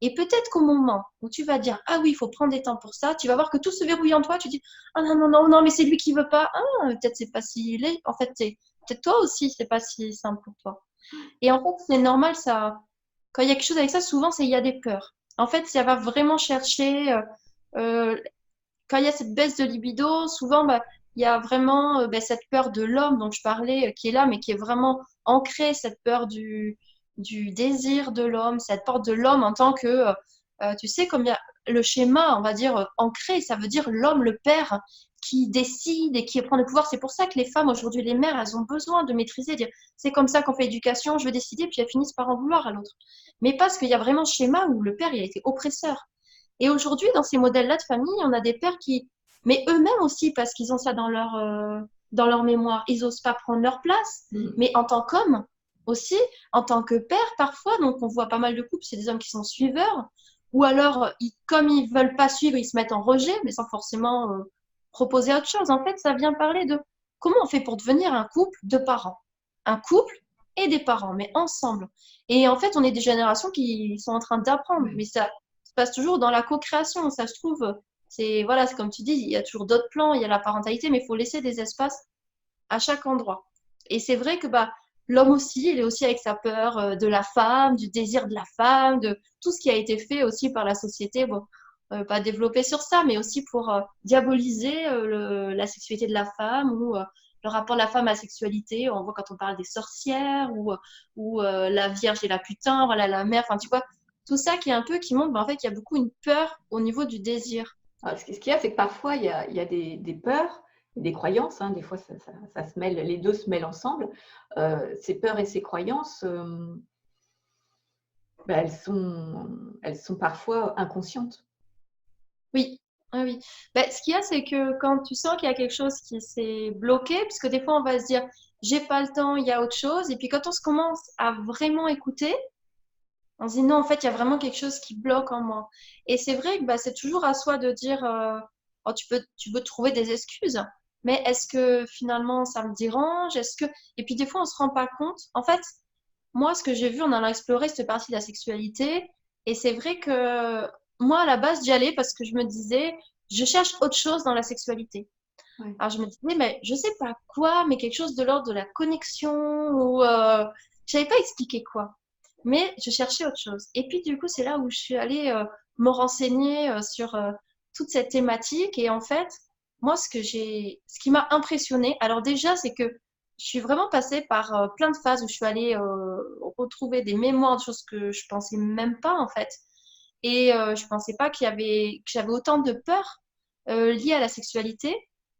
et peut-être qu'au moment où tu vas dire, ah oui, il faut prendre des temps pour ça, tu vas voir que tout se verrouille en toi, tu dis, ah non, non, non, non, mais c'est lui qui veut pas, ah, peut-être c'est pas si, en fait, c'est peut-être toi aussi, c'est pas si simple pour toi. Et en fait, c'est normal, ça, quand il y a quelque chose avec ça, souvent, il y a des peurs. En fait, ça va vraiment chercher, euh, quand il y a cette baisse de libido, souvent, bah, il y a vraiment bah, cette peur de l'homme dont je parlais, qui est là, mais qui est vraiment ancrée, cette peur du désir de l'homme, cette peur de l'homme en tant que, tu sais, comme il y a le schéma, on va dire, ancré, ça veut dire l'homme, le père, qui décide et qui prend le pouvoir. C'est pour ça que les femmes, aujourd'hui, les mères, elles ont besoin de maîtriser, dire, c'est comme ça qu'on fait l'éducation, je veux décider, puis elles finissent par en vouloir à l'autre. Mais parce qu'il y a vraiment ce schéma où le père, il a été oppresseur. Et aujourd'hui, dans ces modèles-là de famille, on a des pères Mais eux-mêmes aussi, parce qu'ils ont ça dans leur mémoire, ils n'osent pas prendre leur place. Mais en tant qu'homme aussi, en tant que père parfois, donc on voit pas mal de couples, c'est des hommes qui sont suiveurs, ou alors, comme ils veulent pas suivre, ils se mettent en rejet, mais sans forcément proposer autre chose. En fait, ça vient parler de comment on fait pour devenir un couple de parents. Un couple et des parents, mais ensemble. Et en fait, on est des générations qui sont en train d'apprendre, mais ça se passe toujours dans la co-création. Ça, je trouve, voilà, c'est comme tu dis, il y a toujours d'autres plans, il y a la parentalité, mais il faut laisser des espaces à chaque endroit. Et c'est vrai que l'homme aussi, il est aussi avec sa peur de la femme, du désir de la femme, de tout ce qui a été fait aussi par la société. Bon, pas développer sur ça, mais aussi pour diaboliser la sexualité de la femme ou le rapport de la femme à la sexualité. On voit quand on parle des sorcières ou la vierge et la putain, voilà, la mère, enfin tu vois, tout ça qui est un peu qui montre en fait qu'il y a beaucoup une peur au niveau du désir. Alors, ce qu'il y a, c'est que parfois, il y a des peurs, des croyances, hein, des fois, ça se mêle, les deux se mêlent ensemble. Ces peurs et ces croyances, elles sont parfois inconscientes. Oui, ah oui. Ce qu'il y a, c'est que quand tu sens qu'il y a quelque chose qui s'est bloqué, parce que des fois, on va se dire, j'ai pas le temps, il y a autre chose. Et puis quand on se commence à vraiment écouter, on se dit, non, en fait, il y a vraiment quelque chose qui bloque en moi. Et c'est vrai que c'est toujours à soi de dire, oh, tu peux trouver des excuses. Mais est-ce que finalement, ça me dérange? Et puis des fois, on se rend pas compte. En fait, moi, ce que j'ai vu en allant explorer cette partie de la sexualité, et c'est vrai que moi, à la base, j'y allais parce que je me disais, je cherche autre chose dans la sexualité. Ouais. Alors, je me disais, mais je sais pas quoi, mais quelque chose de l'ordre de la connexion ou je savais pas expliquer quoi. Mais je cherchais autre chose. Et puis, du coup, c'est là où je suis allée me renseigner sur toute cette thématique. Et en fait, moi, ce qui m'a impressionnée, alors déjà, c'est que je suis vraiment passée par plein de phases où je suis allée retrouver des mémoires de choses que je pensais même pas, en fait. Et je pensais pas que j'avais autant de peurs liées à la sexualité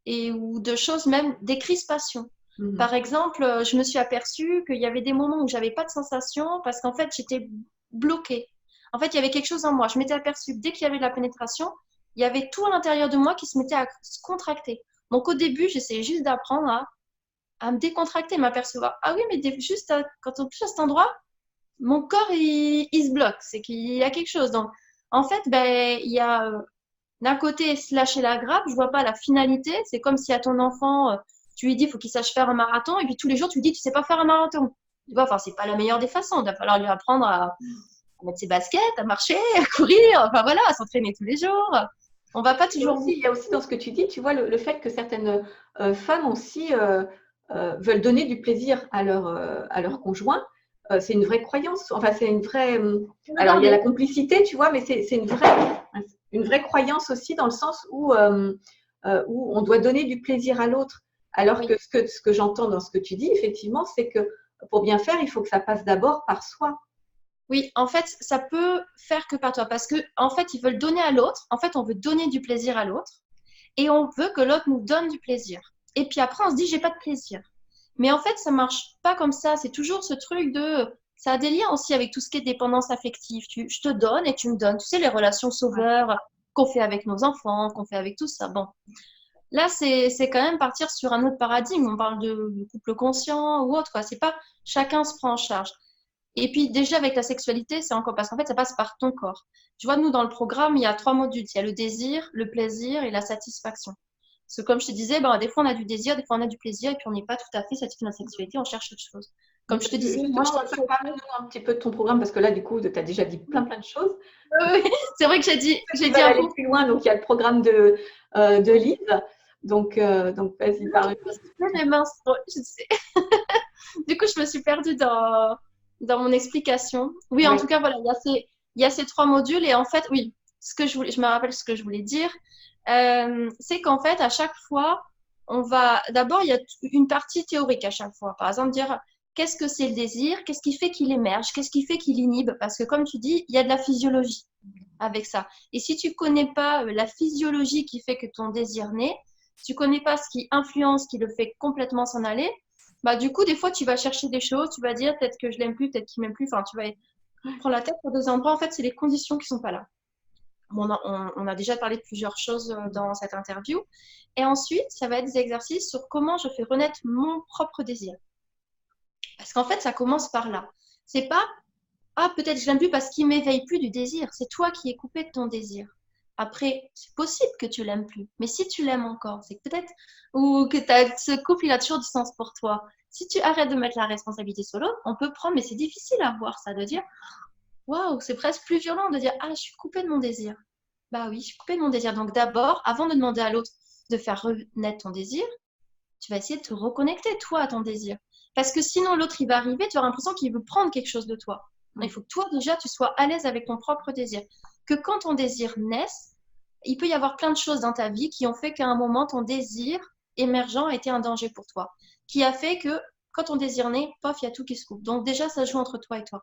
ou de choses même, des crispations. Par exemple, je me suis aperçue qu'il y avait des moments où j'avais pas de sensation parce qu'en fait, j'étais bloquée. En fait, il y avait quelque chose en moi. Je m'étais aperçue que dès qu'il y avait de la pénétration, il y avait tout à l'intérieur de moi qui se mettait à se contracter. Donc au début, j'essayais juste d'apprendre à me décontracter, m'apercevoir. Ah oui, mais quand on touche à cet endroit, mon corps, il se bloque. C'est qu'il y a quelque chose. Donc, en fait, il y a d'un côté se lâcher la grappe. Je vois pas la finalité. C'est comme si à ton enfant, tu lui dis, il faut qu'il sache faire un marathon. Et puis tous les jours, tu lui dis, tu sais pas faire un marathon. Tu vois, enfin, c'est pas la meilleure des façons. Il va falloir lui apprendre à mettre ses baskets, à marcher, à courir. Enfin, voilà, à s'entraîner tous les jours. On va pas toujours. Il y a aussi dans ce que tu dis, tu vois, le fait que certaines femmes aussi veulent donner du plaisir à leur conjoint. C'est une vraie croyance. Enfin, c'est une vraie. Alors, il y a la complicité, tu vois, mais c'est une vraie croyance aussi dans le sens où on doit donner du plaisir à l'autre. Alors Oui. que ce que j'entends dans ce que tu dis, effectivement, c'est que pour bien faire, il faut que ça passe d'abord par soi. Oui, en fait, ça peut faire que par toi parce que en fait, ils veulent donner à l'autre. En fait, on veut donner du plaisir à l'autre et on veut que l'autre nous donne du plaisir. Et puis après, on se dit, j'ai pas de plaisir. Mais en fait, ça marche pas comme ça. C'est toujours ce truc ça a des liens aussi avec tout ce qui est dépendance affective. Je te donne et tu me donnes. Tu sais, les relations sauveurs qu'on fait avec nos enfants, qu'on fait avec tout ça. Bon. Là, c'est quand même partir sur un autre paradigme. On parle de couple conscient ou autre, quoi. C'est pas chacun se prend en charge. Et puis déjà avec la sexualité, c'est encore parce qu'en fait, ça passe par ton corps. Tu vois, nous, dans le programme, il y a 3 modules. Il y a le désir, le plaisir et la satisfaction. Parce que comme je te disais, des fois on a du désir, des fois on a du plaisir, et puis on n'est pas tout à fait satisfait de la sexualité, on cherche autre chose. Comme je te disais, moi, Parle-nous un petit peu de ton programme, parce que là, du coup, tu as déjà dit plein de choses. Oui, c'est vrai que j'ai dit aller plus loin, donc il y a le programme de Lise. Donc vas-y, parle. Mais mince, je sais. Du coup, je me suis perdue dans mon explication. Oui, en tout cas, voilà, il y a ces 3 modules, et en fait, oui, je me rappelle ce que je voulais dire. C'est qu'en fait, à chaque fois, d'abord, il y a une partie théorique à chaque fois. Par exemple, dire qu'est-ce que c'est le désir, qu'est-ce qui fait qu'il émerge, qu'est-ce qui fait qu'il inhibe, parce que comme tu dis, il y a de la physiologie avec ça. Et si tu connais pas la physiologie qui fait que ton désir naît, tu connais pas ce qui influence, qui le fait complètement s'en aller, du coup, des fois, tu vas chercher des choses, tu vas dire peut-être que je l'aime plus, peut-être qu'il m'aime plus, enfin, tu vas prendre la tête pour 2 endroits. En fait, c'est les conditions qui sont pas là. on a déjà parlé de plusieurs choses dans cette interview. Et ensuite, ça va être des exercices sur comment je fais renaître mon propre désir. Parce qu'en fait, ça commence par là. C'est pas, ah, peut-être je l'aime plus parce qu'il m'éveille plus du désir. C'est toi qui es coupé de ton désir. Après, c'est possible que tu l'aimes plus. Mais si tu l'aimes encore, c'est que peut-être, ou que ce couple, il a toujours du sens pour toi. Si tu arrêtes de mettre la responsabilité sur l'autre, on peut prendre, mais c'est difficile à voir ça, de dire, waouh, c'est presque plus violent de dire, ah, je suis coupée de mon désir. Bah oui, je suis coupée de mon désir. Donc d'abord, avant de demander à l'autre de faire renaître ton désir, tu vas essayer de te reconnecter, toi, à ton désir. Parce que sinon, l'autre, il va arriver, tu auras l'impression qu'il veut prendre quelque chose de toi. Il faut que toi, déjà, tu sois à l'aise avec ton propre désir. Que quand ton désir naisse, il peut y avoir plein de choses dans ta vie qui ont fait qu'à un moment, ton désir émergent a été un danger pour toi. Qui a fait que quand ton désir naît, pof, il y a tout qui se coupe. Donc déjà, ça joue entre toi et toi.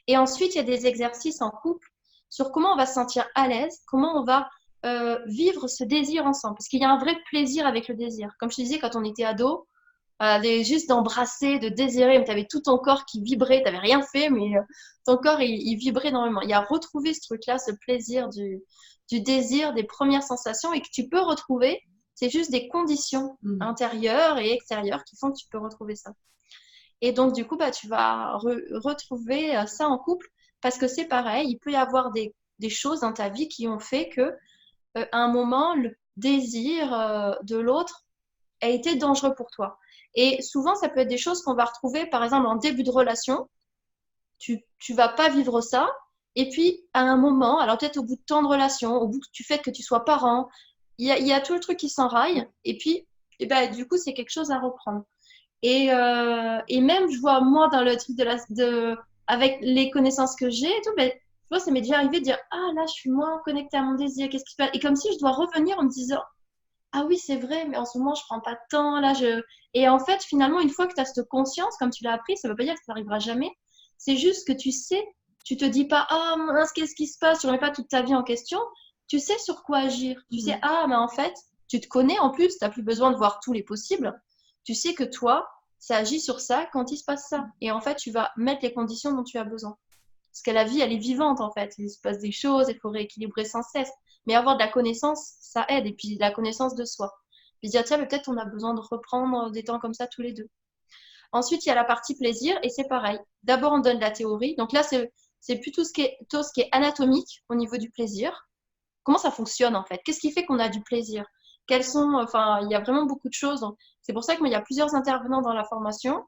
Et ensuite, il y a des exercices en couple sur comment on va se sentir à l'aise, comment on va vivre ce désir ensemble. Parce qu'il y a un vrai plaisir avec le désir. Comme je te disais, quand on était ado, juste d'embrasser, de désirer, tu avais tout ton corps qui vibrait, tu n'avais rien fait, mais ton corps, il vibrait énormément. Il y a retrouvé ce truc-là, ce plaisir du désir, des premières sensations, et que tu peux retrouver, c'est juste des conditions intérieures et extérieures qui font que tu peux retrouver ça. Et donc, du coup, bah, tu vas retrouver ça en couple, parce que c'est pareil, il peut y avoir des choses dans ta vie qui ont fait que, à un moment, le désir de l'autre a été dangereux pour toi. Et souvent, ça peut être des choses qu'on va retrouver, par exemple, en début de relation. Tu vas pas vivre ça. Et puis, à un moment, alors peut-être au bout de temps de relation, au bout du fait que tu sois parent, il y a tout le truc qui s'enraille. Et puis, ben, du coup, c'est quelque chose à reprendre. Et même, je vois, moi, dans le truc avec les connaissances que j'ai et tout, ben, tu vois, ça m'est déjà arrivé de dire, ah là, je suis moins connectée à mon désir, qu'est-ce qui se passe? Et comme si je dois revenir en me disant, ah oui, c'est vrai, mais en ce moment, je prends pas de temps. Et en fait, finalement, une fois que tu as cette conscience, comme tu l'as appris, ça veut pas dire que ça n'arrivera jamais. C'est juste que tu sais, tu te dis pas, ah mince, qu'est-ce qui se passe? Tu remets pas toute ta vie en question. Tu sais sur quoi agir. Tu sais, ah, mais en fait, tu te connais en plus, tu n'as plus besoin de voir tous les possibles. Tu sais que toi, ça agit sur ça quand il se passe ça. Et en fait, tu vas mettre les conditions dont tu as besoin. Parce que la vie, elle est vivante en fait. Il se passe des choses, il faut rééquilibrer sans cesse. Mais avoir de la connaissance, ça aide. Et puis la connaissance de soi. Puis dire, tiens, peut-être on a besoin de reprendre des temps comme ça tous les deux. Ensuite, il y a la partie plaisir et c'est pareil. D'abord, on donne la théorie. Donc là, c'est plutôt ce qui est anatomique au niveau du plaisir. Comment ça fonctionne en fait? Qu'est-ce qui fait qu'on a du plaisir? Enfin, il y a vraiment beaucoup de choses. C'est pour ça qu'il y a plusieurs intervenants dans la formation.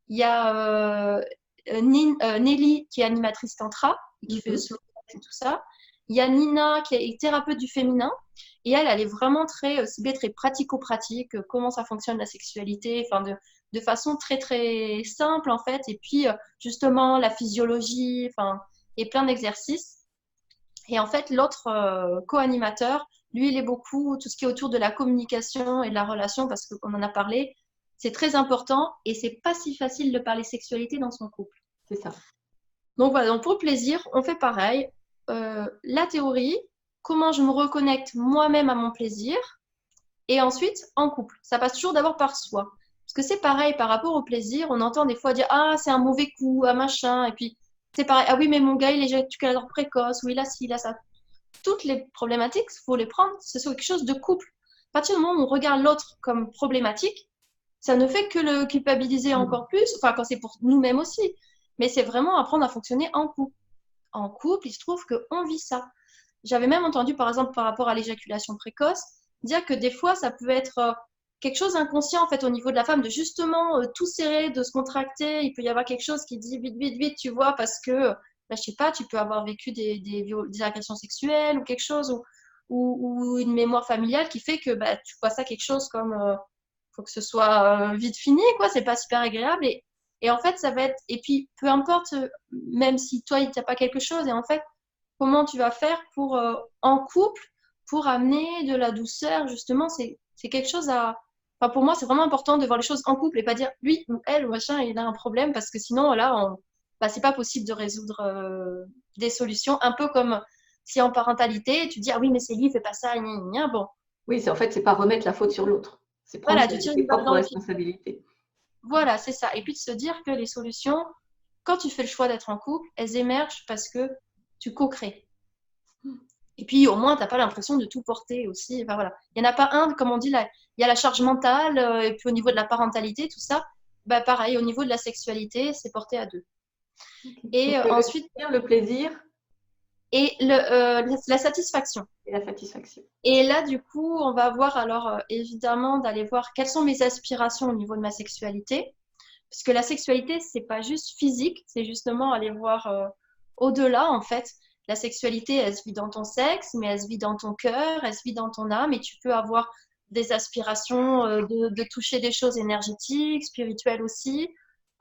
Il y a Nelly qui est animatrice tantra, qui fait le slow et tout ça. Il y a Nina qui est thérapeute du féminin et elle est vraiment très ciblée, très pratico-pratique, comment ça fonctionne la sexualité, enfin de façon très très simple en fait. Et puis justement la physiologie, enfin et plein d'exercices. Et en fait l'autre co-animateur, lui il est beaucoup tout ce qui est autour de la communication et de la relation parce qu'on en a parlé. C'est très important et c'est pas si facile de parler sexualité dans son couple. C'est ça. Donc voilà, donc pour le plaisir, on fait pareil. La théorie, comment je me reconnecte moi-même à mon plaisir, et ensuite en couple. Ça passe toujours d'abord par soi. Parce que c'est pareil par rapport au plaisir, on entend des fois dire ah c'est un mauvais coup, ah machin, et puis c'est pareil, ah oui mais mon gars il est éjaculateur précoce, ou il a ci, il a ça. Toutes les problématiques, il faut les prendre, c'est quelque chose de couple. À partir du moment où on regarde l'autre comme problématique, ça ne fait que le culpabiliser encore plus, enfin quand c'est pour nous-mêmes aussi. Mais c'est vraiment apprendre à fonctionner en couple. En couple, il se trouve qu'on vit ça. J'avais même entendu, par exemple, par rapport à l'éjaculation précoce, dire que des fois, ça peut être quelque chose d'inconscient en fait au niveau de la femme, de justement tout serrer, de se contracter. Il peut y avoir quelque chose qui dit vite, vite, vite, tu vois, parce que, je sais pas, tu peux avoir vécu des agressions sexuelles ou quelque chose, ou une mémoire familiale qui fait que tu vois ça quelque chose comme faut que ce soit vite fini, quoi, c'est pas super agréable. Et en fait, ça va être. Et puis, peu importe, même si toi, il n'y a pas quelque chose, et en fait, comment tu vas faire pour, en couple, pour amener de la douceur, justement, c'est quelque chose à. Enfin, pour moi, c'est vraiment important de voir les choses en couple et pas dire lui ou elle ou machin, il a un problème, parce que sinon, là, c'est pas possible de résoudre des solutions. Un peu comme si en parentalité, tu dis ah oui, mais c'est lui, il fait pas ça, gna, gna, bon. Oui, en fait, c'est pas remettre la faute sur l'autre. C'est prendre Voilà, tu tires ses une balle propres dans le pied. responsabilités. Voilà, c'est ça. Et puis de se dire que les solutions, quand tu fais le choix d'être en couple, elles émergent parce que tu co-crées. Et puis, au moins, tu n'as pas l'impression de tout porter aussi. Enfin, voilà. Il n'y en a pas un, comme on dit, là, il y a la charge mentale, et puis au niveau de la parentalité, tout ça, bah, pareil, au niveau de la sexualité, c'est porté à deux. Okay. Et Donc, ensuite, le plaisir et la satisfaction. et la satisfaction. Et là, du coup, on va voir alors évidemment d'aller voir quelles sont mes aspirations au niveau de ma sexualité. Puisque la sexualité, c'est pas juste physique, c'est justement aller voir au-delà, en fait. La sexualité, elle se vit dans ton sexe, mais elle se vit dans ton cœur, elle se vit dans ton âme, et tu peux avoir des aspirations de toucher des choses énergétiques, spirituelles aussi.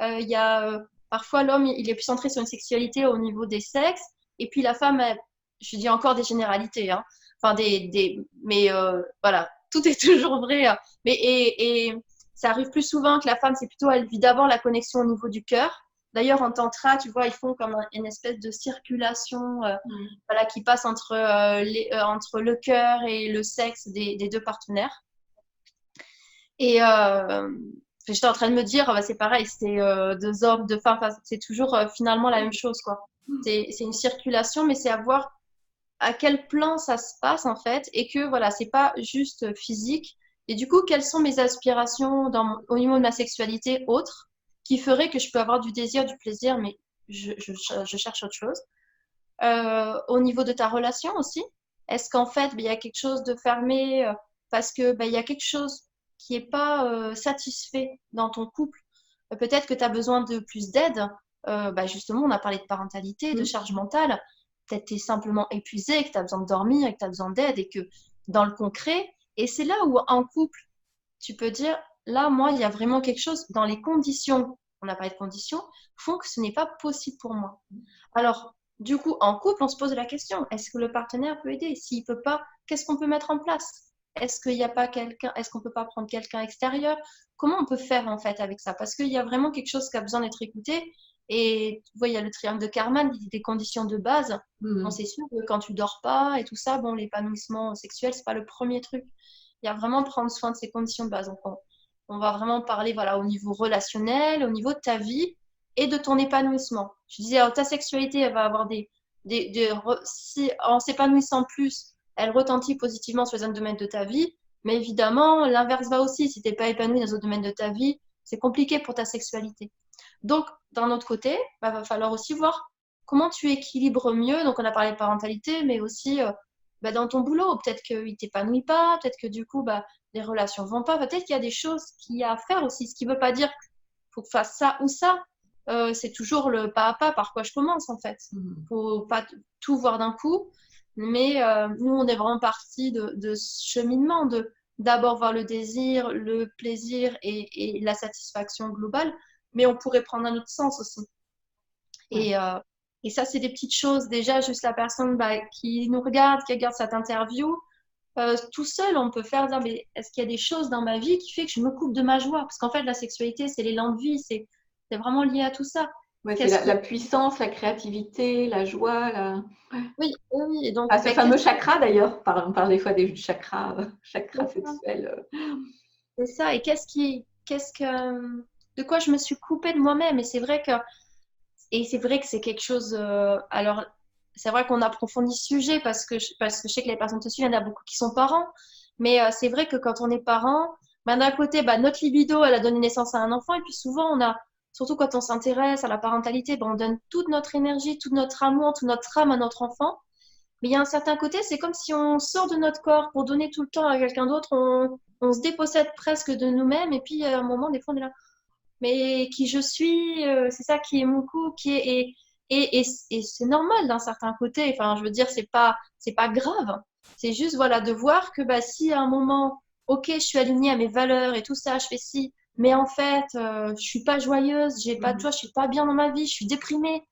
Il y a parfois l'homme, il est plus centré sur une sexualité au niveau des sexes, et puis la femme, je dis encore des généralités, hein. Enfin mais voilà, tout est toujours vrai, hein. Mais et ça arrive plus souvent que la femme, c'est plutôt, elle vit d'abord la connexion au niveau du cœur. D'ailleurs, en tantra, tu vois, ils font comme une espèce de circulation voilà, qui passe entre le cœur et le sexe des deux partenaires. Et j'étais en train de me dire, bah, c'est pareil, c'est deux hommes, deux femmes, c'est toujours finalement la même chose, quoi. C'est une circulation, mais c'est à voir à quel plan ça se passe, en fait, et que, voilà, c'est pas juste physique. Et du coup, quelles sont mes aspirations au niveau de ma sexualité autre qui ferait que je peux avoir du désir, du plaisir, mais je cherche autre chose. Au niveau de ta relation aussi, est-ce qu'en fait, il y a quelque chose de fermé parce que il y a quelque chose qui n'est pas satisfait dans ton couple? Peut-être que tu as besoin de plus d'aide. Justement, on a parlé de parentalité, de charge mentale. Peut-être que tu es simplement épuisé, que tu as besoin de dormir et que tu as besoin d'aide et que dans le concret, et c'est là où en couple, tu peux dire, là, moi, il y a vraiment quelque chose dans les conditions, on n'a pas de conditions, font que ce n'est pas possible pour moi. Alors, du coup, en couple, on se pose la question, est-ce que le partenaire peut aider? S'il peut pas, qu'est-ce qu'on peut mettre en place? Est-ce qu'il n'y a pas quelqu'un, est-ce qu'on peut pas prendre quelqu'un extérieur? Comment on peut faire en fait avec ça? Parce qu'il y a vraiment quelque chose qui a besoin d'être écouté. Et tu vois, il y a le triangle de Karman, qui dit des conditions de base. Bon, c'est sûr que quand tu dors pas et tout ça, bon, l'épanouissement sexuel, c'est pas le premier truc. Il y a vraiment prendre soin de ces conditions de base. Donc, on va vraiment parler voilà, au niveau relationnel, au niveau de ta vie et de ton épanouissement. Je disais, alors, ta sexualité, elle va avoir si en s'épanouissant plus, elle retentit positivement sur les autres domaines de ta vie. Mais évidemment, l'inverse va aussi. Si tu n'es pas épanoui dans les autres domaines de ta vie, c'est compliqué pour ta sexualité. Donc, d'un autre côté, va falloir aussi voir comment tu équilibres mieux. Donc, on a parlé de parentalité, mais aussi dans ton boulot. Peut-être qu'il ne t'épanouit pas, peut-être que du coup, les relations ne vont pas. Peut-être qu'il y a des choses qu'il y a à faire aussi. Ce qui ne veut pas dire qu'il faut que tu fasses ça ou ça. C'est toujours le pas à pas par quoi je commence, en fait. Il ne faut pas tout voir d'un coup. Mais nous, on est vraiment parti de ce cheminement, d'abord voir le désir, le plaisir et la satisfaction globale. Mais on pourrait prendre un autre sens aussi. Et ça, c'est des petites choses. Déjà, juste la personne qui nous regarde, qui regarde cette interview, tout seul, on peut faire dire, mais est-ce qu'il y a des choses dans ma vie qui fait que je me coupe de ma joie? Parce qu'en fait, la sexualité, c'est l'élan de vie, c'est vraiment lié à tout ça. Ouais, c'est la puissance, la créativité, la joie. Oui, oui. Et donc, ce fameux chakra d'ailleurs, on parle des fois des chakras, chakra sexuel. C'est ça. Et de quoi je me suis coupée de moi-même? Et c'est vrai que c'est quelque chose. Alors, c'est vrai qu'on approfondit ce sujet parce que je sais que les personnes te suivent, il y en a beaucoup qui sont parents. Mais c'est vrai que quand on est parent, d'un côté, notre libido, elle a donné naissance à un enfant. Et puis souvent, surtout quand on s'intéresse à la parentalité, on donne toute notre énergie, tout notre amour, toute notre âme à notre enfant. Mais il y a un certain côté, c'est comme si on sort de notre corps pour donner tout le temps à quelqu'un d'autre. On se dépossède presque de nous-mêmes. Et puis, à un moment, des fois, on est là. Mais qui je suis, c'est ça qui est mon coup, et c'est normal d'un certain côté. Enfin, je veux dire, c'est pas grave. C'est juste, voilà, de voir que si à un moment, ok, je suis alignée à mes valeurs et tout ça, je fais ci, mais en fait, je suis pas joyeuse, j'ai pas de joie, je suis pas bien dans ma vie, je suis déprimée.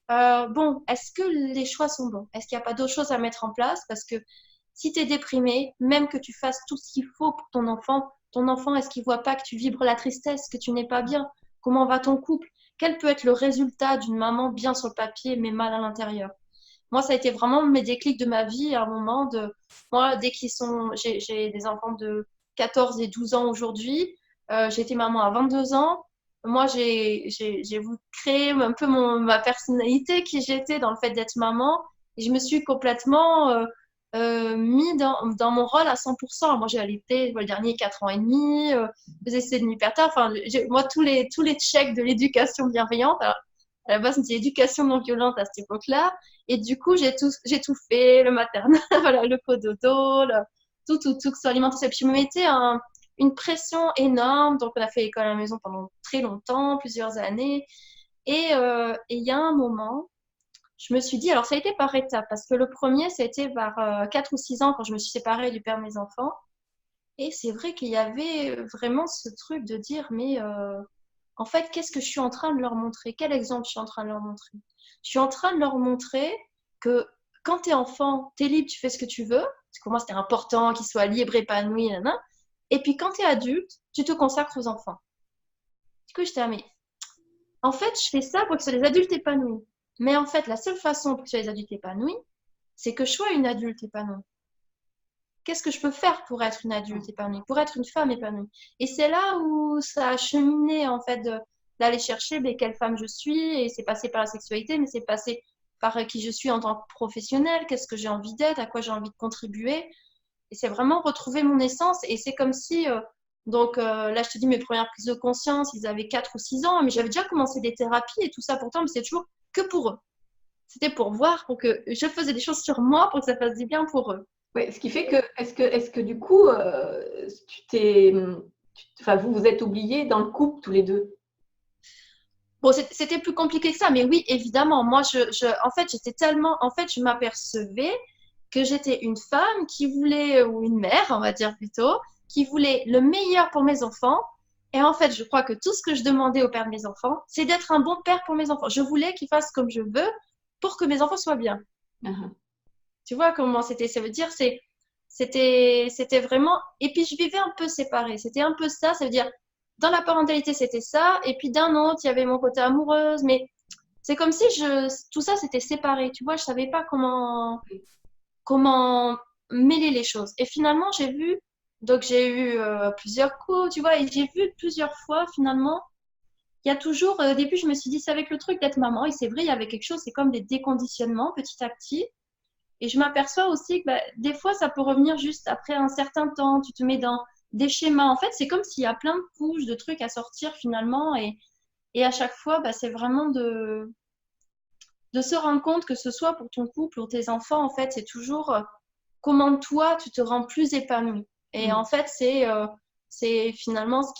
Bon, est-ce que les choix sont bons? Est-ce qu'il n'y a pas d'autres choses à mettre en place? Parce que si tu es déprimé, même que tu fasses tout ce qu'il faut pour ton enfant, est-ce qu'il ne voit pas que tu vibres la tristesse, que tu n'es pas bien? Comment va ton couple? Quel peut être le résultat d'une maman bien sur le papier, mais mal à l'intérieur? Moi, ça a été vraiment mes déclics de ma vie à un moment moi, j'ai des enfants de 14 et 12 ans aujourd'hui. J'ai été maman à 22 ans. Moi, j'ai voulu créer un peu ma personnalité qui j'étais dans le fait d'être maman. Et je me suis complètement mis dans mon rôle à 100%. Moi, j'ai allaité le dernier 4 ans et demi, faisais essais de nuit tard. Enfin, moi, tous les checks de l'éducation bienveillante, alors, à la base, c'était éducation non violente à cette époque-là. Et du coup, j'ai tout fait, le maternel, voilà, le cododo, tout, que ce soit alimentaire. Et puis, je me mettais une pression énorme. Donc, on a fait l'école à la maison pendant très longtemps, plusieurs années. Et il y a un moment, je me suis dit, alors ça a été par étapes, parce que le premier, ça a été vers 4 ou 6 ans quand je me suis séparée du père de mes enfants. Et c'est vrai qu'il y avait vraiment ce truc de dire, mais en fait, qu'est-ce que je suis en train de leur montrer? Quel exemple je suis en train de leur montrer? Je suis en train de leur montrer que quand tu es enfant, tu es libre, tu fais ce que tu veux. Parce que pour moi, c'était important qu'ils soient libres, épanouis, nanana. Et puis quand tu es adulte, tu te consacres aux enfants. Du coup, j'étais, mais en fait, je fais ça pour que ce soit des adultes épanouis. Mais en fait, la seule façon pour que ce soit des adultes épanouis, c'est que je sois une adulte épanouie. Qu'est-ce que je peux faire pour être une adulte épanouie, pour être une femme épanouie? Et c'est là où ça a cheminé, en fait, d'aller chercher quelle femme je suis. Et c'est passé par la sexualité, mais c'est passé par qui je suis en tant que professionnelle, qu'est-ce que j'ai envie d'être, à quoi j'ai envie de contribuer. Et c'est vraiment retrouver mon essence. Et c'est comme si, là, je te dis, mes premières prises de conscience, ils avaient 4 ou 6 ans, mais j'avais déjà commencé des thérapies et tout ça pourtant, mais c'est toujours que pour eux. C'était pour voir, pour que je faisais des choses sur moi pour que ça fasse du bien pour eux. Oui, ce qui fait que, est-ce que du coup, vous êtes oubliés dans le couple tous les deux? Bon, c'était plus compliqué que ça, mais oui, évidemment. Moi, en fait, je m'apercevais que j'étais une femme qui voulait, ou une mère, on va dire plutôt, qui voulait le meilleur pour mes enfants. Et en fait, je crois que tout ce que je demandais au père de mes enfants, c'est d'être un bon père pour mes enfants. Je voulais qu'il fasse comme je veux pour que mes enfants soient bien. Uh-huh. Tu vois comment c'était? Ça veut dire, c'était vraiment. Et puis, je vivais un peu séparée. C'était un peu ça. Ça veut dire, dans la parentalité, c'était ça. Et puis, d'un autre, il y avait mon côté amoureuse. Mais c'est comme si tout ça, c'était séparé. Tu vois, je savais pas comment mêler les choses. Et finalement, donc j'ai eu plusieurs coups, tu vois, et j'ai vu plusieurs fois, finalement, il y a toujours, au début, je me suis dit, c'est avec le truc d'être maman. Et c'est vrai, il y avait quelque chose, c'est comme des déconditionnements petit à petit. Et je m'aperçois aussi que des fois, ça peut revenir juste après un certain temps. Tu te mets dans des schémas. En fait, c'est comme s'il y a plein de couches de trucs à sortir finalement. Et à chaque fois, c'est vraiment de se rendre compte que ce soit pour ton couple ou tes enfants, en fait, c'est toujours comment toi, tu te rends plus épanoui. Et en fait, c'est finalement ce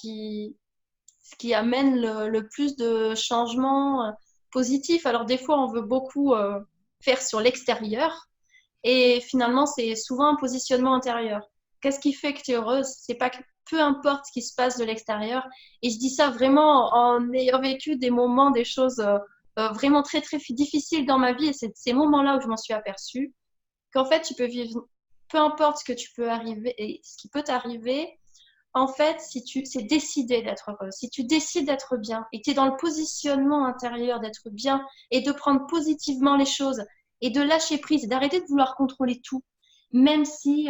qui amène le plus de changements positifs. Alors, des fois, on veut beaucoup faire sur l'extérieur. Et finalement, c'est souvent un positionnement intérieur. Qu'est-ce qui fait que tu es heureuse? C'est pas que peu importe ce qui se passe de l'extérieur. Et je dis ça vraiment en ayant vécu des moments, des choses vraiment très, très difficiles dans ma vie. Et c'est ces moments-là où je m'en suis aperçue qu'en fait, tu peux vivre, peu importe ce que tu peux arriver et ce qui peut t'arriver. En fait, c'est décider d'être heureuse. Si tu décides d'être bien et que tu es dans le positionnement intérieur d'être bien et de prendre positivement les choses et de lâcher prise et d'arrêter de vouloir contrôler tout, même si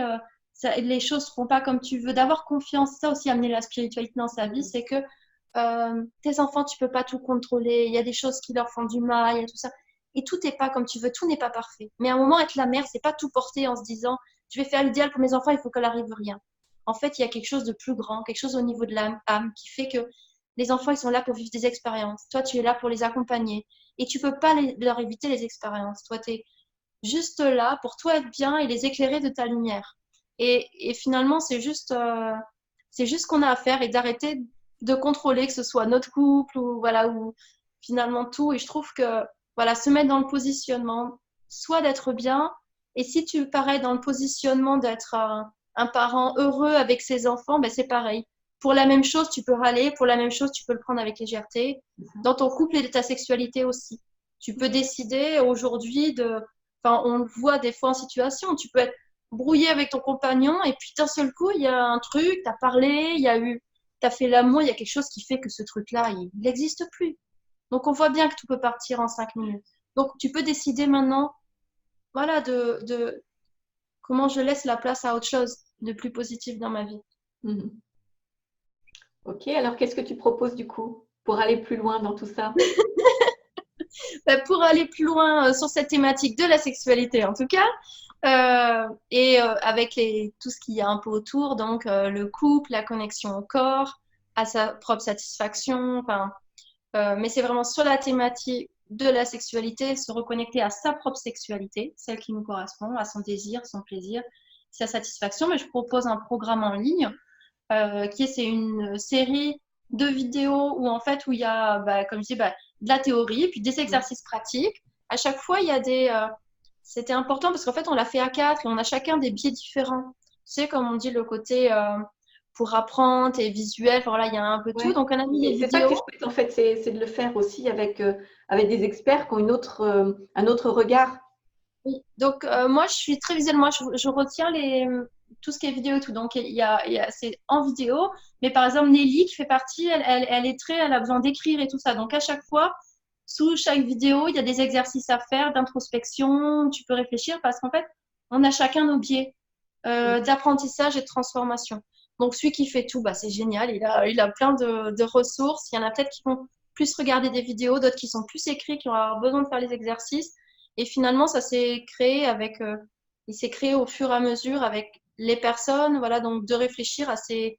les choses ne seront pas comme tu veux, d'avoir confiance, ça aussi amener la spiritualité dans sa vie, c'est que tes enfants, tu peux pas tout contrôler, il y a des choses qui leur font du mal, il y a tout ça. Et tout n'est pas comme tu veux, tout n'est pas parfait. Mais à un moment, être la mère, c'est pas tout porter en se disant, je vais faire l'idéal pour mes enfants, il faut qu'elle arrive rien. En fait, il y a quelque chose de plus grand, quelque chose au niveau de l'âme qui fait que les enfants, ils sont là pour vivre des expériences. Toi, tu es là pour les accompagner. Et tu peux pas leur éviter les expériences. Toi, tu es juste là pour toi être bien et les éclairer de ta lumière. Et finalement, c'est juste ce qu'on a à faire et d'arrêter de contrôler que ce soit notre couple ou voilà, ou finalement tout. Et je trouve que voilà, se mettre dans le positionnement, soit d'être bien, et si tu parais dans le positionnement d'être un parent heureux avec ses enfants, c'est pareil. Pour la même chose, tu peux râler. Pour la même chose, tu peux le prendre avec légèreté. Dans ton couple et de ta sexualité aussi. Tu peux décider aujourd'hui Enfin, on le voit des fois en situation. Tu peux être brouillé avec ton compagnon et puis d'un seul coup, il y a un truc, t'as parlé, t'as fait l'amour, il y a quelque chose qui fait que ce truc-là, il n'existe plus. Donc, on voit bien que tout peut partir en 5 minutes. Donc, tu peux décider maintenant, voilà, de comment je laisse la place à autre chose de plus positif dans ma vie. Mhm. Ok, alors qu'est-ce que tu proposes du coup pour aller plus loin dans tout ça? Pour aller plus loin sur cette thématique de la sexualité, en tout cas, Avec tout ce qu'il y a un peu autour, donc le couple, la connexion au corps, à sa propre satisfaction, enfin, mais c'est vraiment sur la thématique de la sexualité, se reconnecter à sa propre sexualité, celle qui nous correspond, à son désir, son plaisir, sa satisfaction. Mais je propose un programme en ligne c'est une série de vidéos où en fait où il y a, bah, comme je dis, bah, de la théorie, puis des exercices pratiques. À chaque fois, il y a c'était important parce qu'en fait, on l'a fait à quatre et on a chacun des biais différents. Tu sais, comme on dit, le côté pour apprendre et visuel, voilà, il y a un peu tout. Ouais. Donc, on a mis des Et c'est ça qui est vidéos. chouette, en fait, c'est de le faire aussi avec des experts qui ont un autre regard. Oui. Donc, moi, je suis très visuelle. Moi, je retiens tout ce qui est vidéo et tout. Donc, c'est en vidéo. Mais par exemple, Nelly, qui fait partie, elle a besoin d'écrire et tout ça. Donc, à chaque fois, sous chaque vidéo, il y a des exercices à faire d'introspection. Tu peux réfléchir parce qu'en fait, on a chacun nos biais d'apprentissage et de transformation. Donc, celui qui fait tout, bah, c'est génial. Il a plein de ressources. Il y en a peut-être qui vont plus regarder des vidéos, d'autres qui sont plus écrits, qui vont avoir besoin de faire les exercices. Et finalement, ça s'est créé il s'est créé au fur et à mesure avec les personnes, voilà, donc de réfléchir à ces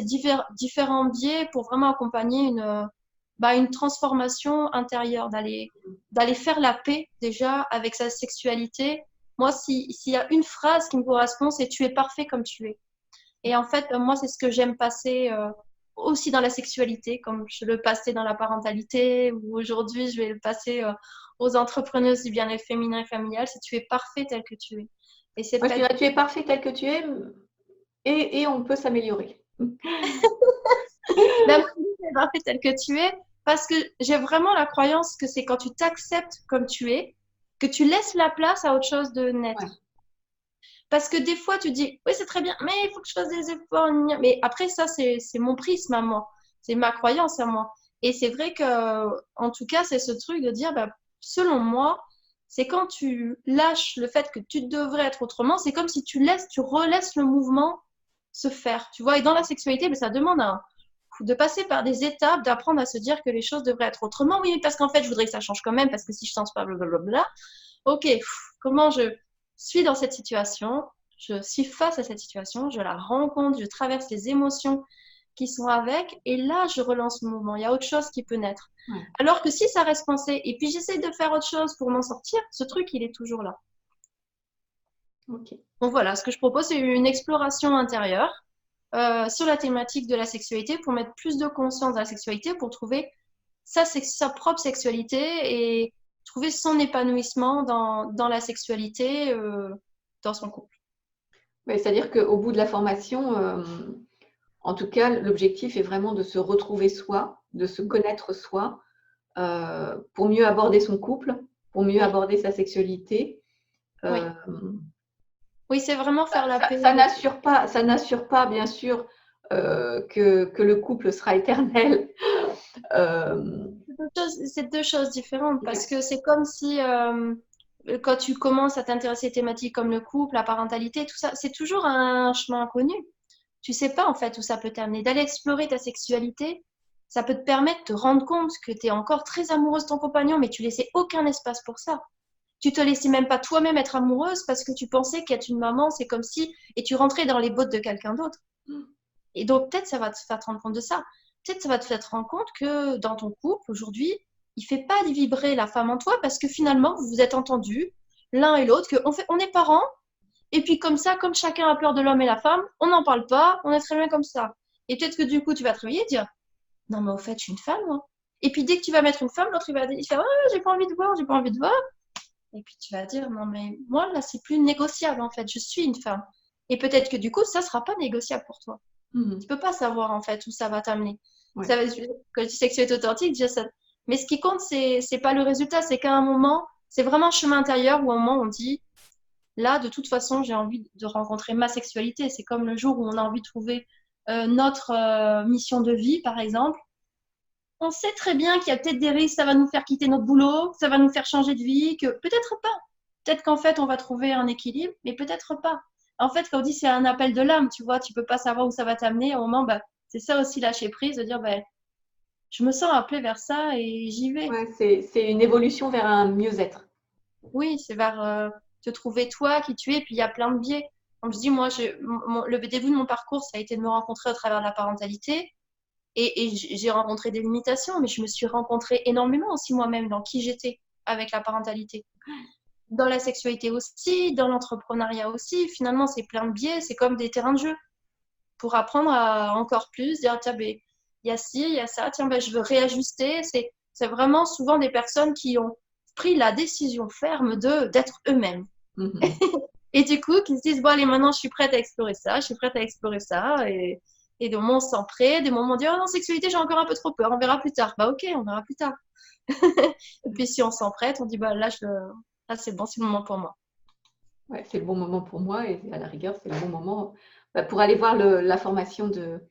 différents biais pour vraiment accompagner une transformation intérieure, d'aller faire la paix déjà avec sa sexualité. Moi, s'il y a une phrase qui me correspond, c'est tu es parfait comme tu es. Et en fait, moi, c'est ce que j'aime passer aussi dans la sexualité, comme je le passais dans la parentalité, ou aujourd'hui, je vais le passer aux entrepreneuses du bien-être féminin et familial, c'est tu es parfait tel que tu es. Et c'est Moi, je pas dirais, tu es parfait tel que tu es et on peut s'améliorer. même si tu es parfait tel que tu es, parce que j'ai vraiment la croyance que c'est quand tu t'acceptes comme tu es, que tu laisses la place à autre chose de Ouais. naître. Parce que des fois, tu dis, oui, c'est très bien, mais il faut que je fasse des efforts. Mais après, ça, c'est mon prisme à moi. C'est ma croyance à moi. Et c'est vrai que, en tout cas, c'est ce truc de dire, bah, selon moi, c'est quand tu lâches le fait que tu devrais être autrement, c'est comme si tu relaisses le mouvement se faire. Tu vois, et dans la sexualité, mais ça demande de passer par des étapes, d'apprendre à se dire que les choses devraient être autrement. Oui, parce qu'en fait, je voudrais que ça change quand même, parce que si je change pas, blablabla. Ok, comment je suis dans cette situation, je suis face à cette situation, je la rencontre, je traverse les émotions qui sont avec, et là, je relance le mouvement. Il y a autre chose qui peut naître. Ouais. Alors que si ça reste coincé, et puis j'essaie de faire autre chose pour m'en sortir, ce truc, il est toujours là. Ok. Donc voilà, ce que je propose, c'est une exploration intérieure sur la thématique de la sexualité pour mettre plus de conscience dans la sexualité, pour trouver sa propre sexualité et trouver son épanouissement dans la sexualité, dans son couple. Ouais, c'est-à-dire qu'au bout de la formation, en tout cas, l'objectif est vraiment de se retrouver soi, de se connaître soi, pour mieux aborder son couple, pour mieux Oui, aborder sa sexualité. oui. Euh, Oui, c'est vraiment faire la paix. ça n'assure pas, bien sûr, que le couple sera éternel. Euh, C'est deux choses différentes parce ouais. que c'est comme si quand tu commences à t'intéresser à des thématiques comme le couple, la parentalité, tout ça, c'est toujours un chemin inconnu. Tu sais pas en fait où ça peut t'amener. D'aller explorer ta sexualité, ça peut te permettre de te rendre compte que tu es encore très amoureuse de ton compagnon, mais tu laissais aucun espace pour ça. Tu te laissais même pas toi-même être amoureuse parce que tu pensais qu'être une maman, c'est comme si, et tu rentrais dans les bottes de quelqu'un d'autre. Et donc, peut-être ça va te faire te rendre compte de ça. Peut-être ça va te faire te rendre compte que dans ton couple, aujourd'hui, il fait pas vibrer la femme en toi parce que finalement, vous vous êtes entendus, l'un et l'autre, on est parents, et puis comme ça, comme chacun a peur de l'homme et la femme, on n'en parle pas, on est très bien comme ça. Et peut-être que du coup, tu vas te réveiller et dire, non, mais au fait, je suis une femme, moi. Et puis dès que tu vas mettre une femme, l'autre, il fait, ouais, j'ai pas envie de voir, j'ai pas envie de voir. Et puis tu vas dire, non, mais moi, là, c'est plus négociable, en fait, je suis une femme. Et peut-être que du coup, ça sera pas négociable pour toi. Tu peux pas savoir en fait où ça va t'amener. Ouais. Quand je dis sexualité authentique, déjà ça. Mais ce qui compte, c'est pas le résultat, c'est qu'à un moment, c'est vraiment un chemin intérieur où à un moment on dit, là, de toute façon, j'ai envie de rencontrer ma sexualité. C'est comme le jour où on a envie de trouver notre mission de vie, par exemple. On sait très bien qu'il y a peut-être des risques, ça va nous faire quitter notre boulot, ça va nous faire changer de vie, que peut-être pas. Peut-être qu'en fait, on va trouver un équilibre, mais peut-être pas. En fait, quand on dit c'est un appel de l'âme, tu vois, tu peux pas savoir où ça va t'amener. Au moment, bah, c'est ça aussi lâcher prise, de dire, bah, je me sens appelée vers ça et j'y vais. Ouais, c'est une évolution vers un mieux-être. Oui, c'est vers te trouver toi, qui tu es, puis il y a plein de biais. Donc je dis, moi, le début de mon parcours, ça a été de me rencontrer au travers de la parentalité. Et j'ai rencontré des limitations, mais je me suis rencontrée énormément aussi moi-même dans qui j'étais avec la parentalité. Dans la sexualité aussi, dans l'entrepreneuriat aussi. Finalement, c'est plein de biais, c'est comme des terrains de jeu. Pour apprendre à encore plus, dire, tiens, ben, il y a ci, il y a ça, tiens, ben, je veux réajuster. C'est vraiment souvent des personnes qui ont pris la décision ferme d'être eux-mêmes. Et du coup, qui se disent, bon, allez, maintenant, je suis prête à explorer ça, je suis prête à explorer ça. Et des moments, on se sent prêt, des moments, on dit, oh non, sexualité, j'ai encore un peu trop peur, on verra plus tard. Bah, ok, on verra plus tard. Et puis, si on s'en prête, on dit, bah, là, c'est bon, c'est le moment pour moi. Ouais, c'est le bon moment pour moi et à la rigueur, c'est le bon moment pour aller voir la formation de